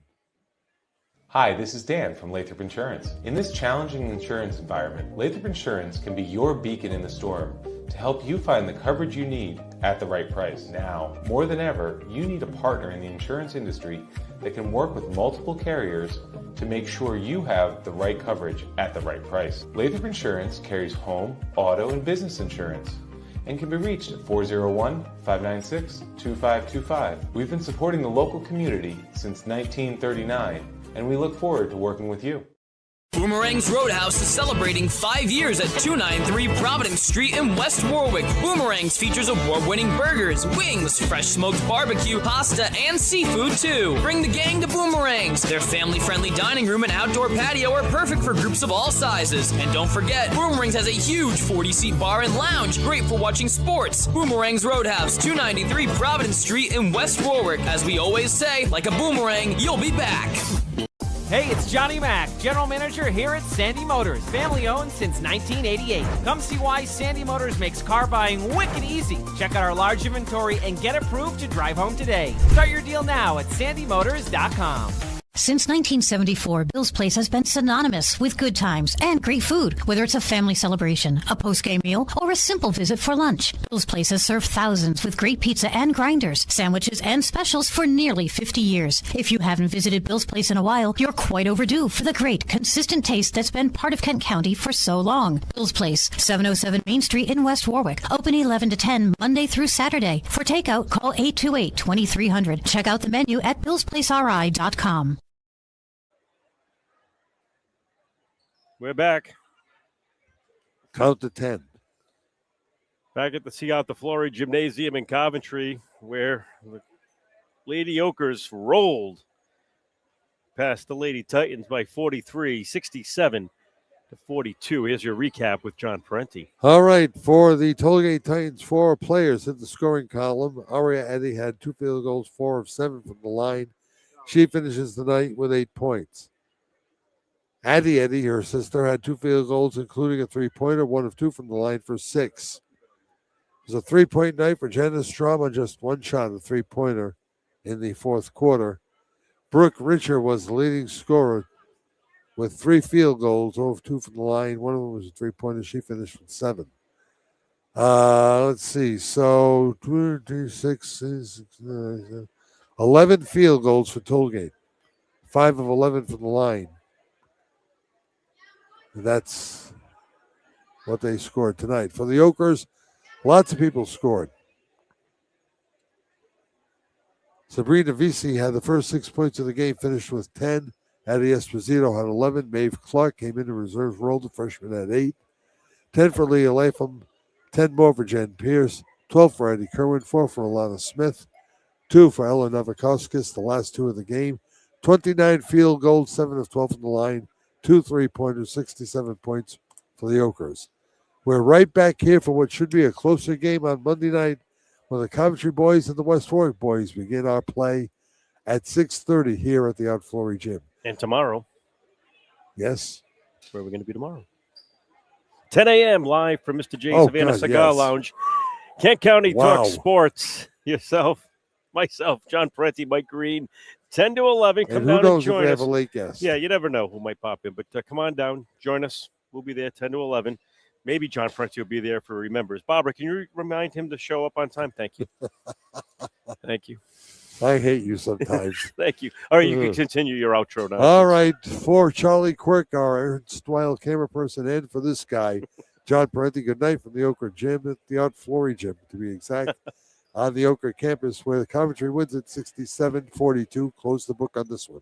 Hi, this is Dan from Lathrop Insurance. In this challenging insurance environment, Lathrop Insurance can be your beacon in the storm to help you find the coverage you need at the right price. Now, more than ever, you need a partner in the insurance industry that can work with multiple carriers to make sure you have the right coverage at the right price. Lathrop Insurance carries home, auto, and business insurance and can be reached at 401-596-2525. We've been supporting the local community since 1939, and we look forward to working with you. Boomerang's Roadhouse is celebrating 5 years at 293 Providence Street in West Warwick. Boomerang's features award-winning burgers, wings, fresh smoked barbecue, pasta, and seafood too. Bring the gang to Boomerang's. Their family-friendly dining room and outdoor patio are perfect for groups of all sizes. And don't forget, Boomerang's has a huge 40-seat bar and lounge, great for watching sports. Boomerang's Roadhouse, 293 Providence Street in West Warwick. As we always say, like a boomerang, you'll be back. Hey, it's Johnny Mac, General Manager here at Sandy Motors, family owned since 1988. Come see why Sandy Motors makes car buying wicked easy. Check out our large inventory and get approved to drive home today. Start your deal now at sandymotors.com. Since 1974, Bill's Place has been synonymous with good times and great food. Whether it's a family celebration, a post-game meal, or a simple visit for lunch, Bill's Place has served thousands with great pizza and grinders, sandwiches, and specials for nearly 50 years. If you haven't visited Bill's Place in a while, you're quite overdue for the great, consistent taste that's been part of Kent County for so long. Bill's Place, 707 Main Street in West Warwick. Open 11 to 10, Monday through Saturday. For takeout, call 828-2300. Check out the menu at billsplaceri.com. We're back. Count to 10. Back at the See Out the Flory Gymnasium in Coventry, where the Lady Okers rolled past the Lady Titans by 43, 67 to 42. Here's your recap with John Parenti. All right, for the Tollgate Titans, 4 players hit the scoring column. Aria Eddy had 2 field goals, 4 of 7 from the line. She finishes the night with 8 points. Addie Eddy, her sister, had 2 field goals, including a 3-pointer, 1 of 2 from the line for 6. It was a 3-point night for Janice Strom on just 1 shot, a 3-pointer in the 4th quarter. Brooke Richer was the leading scorer with 3 field goals, 0 of 2 from the line. One of them was a 3-pointer. She finished with 7. Let's see. So 11 field goals for Tollgate, 5 of 11 from the line. That's what they scored tonight. For the Okers, lots of people scored. Sabrina Visi had the first 6 points of the game, finished with 10. Addie Esposito had 11. Maeve Clark came into reserve role. The freshman had 8. 10 for Leah Latham. 10 more for Jen Pierce. 12 for Eddie Kerwin. 4 for Alana Smith. 2 for Ellen Novakowskis, the last 2 of the game. 29 field goals, 7 of 12 from the line. 2 3-pointers, 67 points for the Okers. We're right back here for what should be a closer game on Monday night when the Coventry boys and the West Warwick boys begin our play at 6:30 here at the Art Flory Gym. And tomorrow. Yes. Where are we going to be tomorrow? 10 a.m. live from Mr. J. Savannah Cigar Lounge. Kent County Talk Sports. Yourself, myself, John Parenti, Mike Green. 10 to 11. Come down and join us. If we have a late guest. Yeah, you never know who might pop in. But come on down. Join us. We'll be there 10 to 11. Maybe John Francie will be there for Remembers. Barbara, can you remind him to show up on time? Thank you. Thank you. I hate you sometimes. Thank you. All right, you can continue your outro now. All right, for Charlie Quirk, our erstwhile camera person, and for this guy, John Parenti, good night from the Ochre Gym at the Art Flory Gym, to be exact, on the Ochre campus, where the Coventry wins at 67-42. Close the book on this one.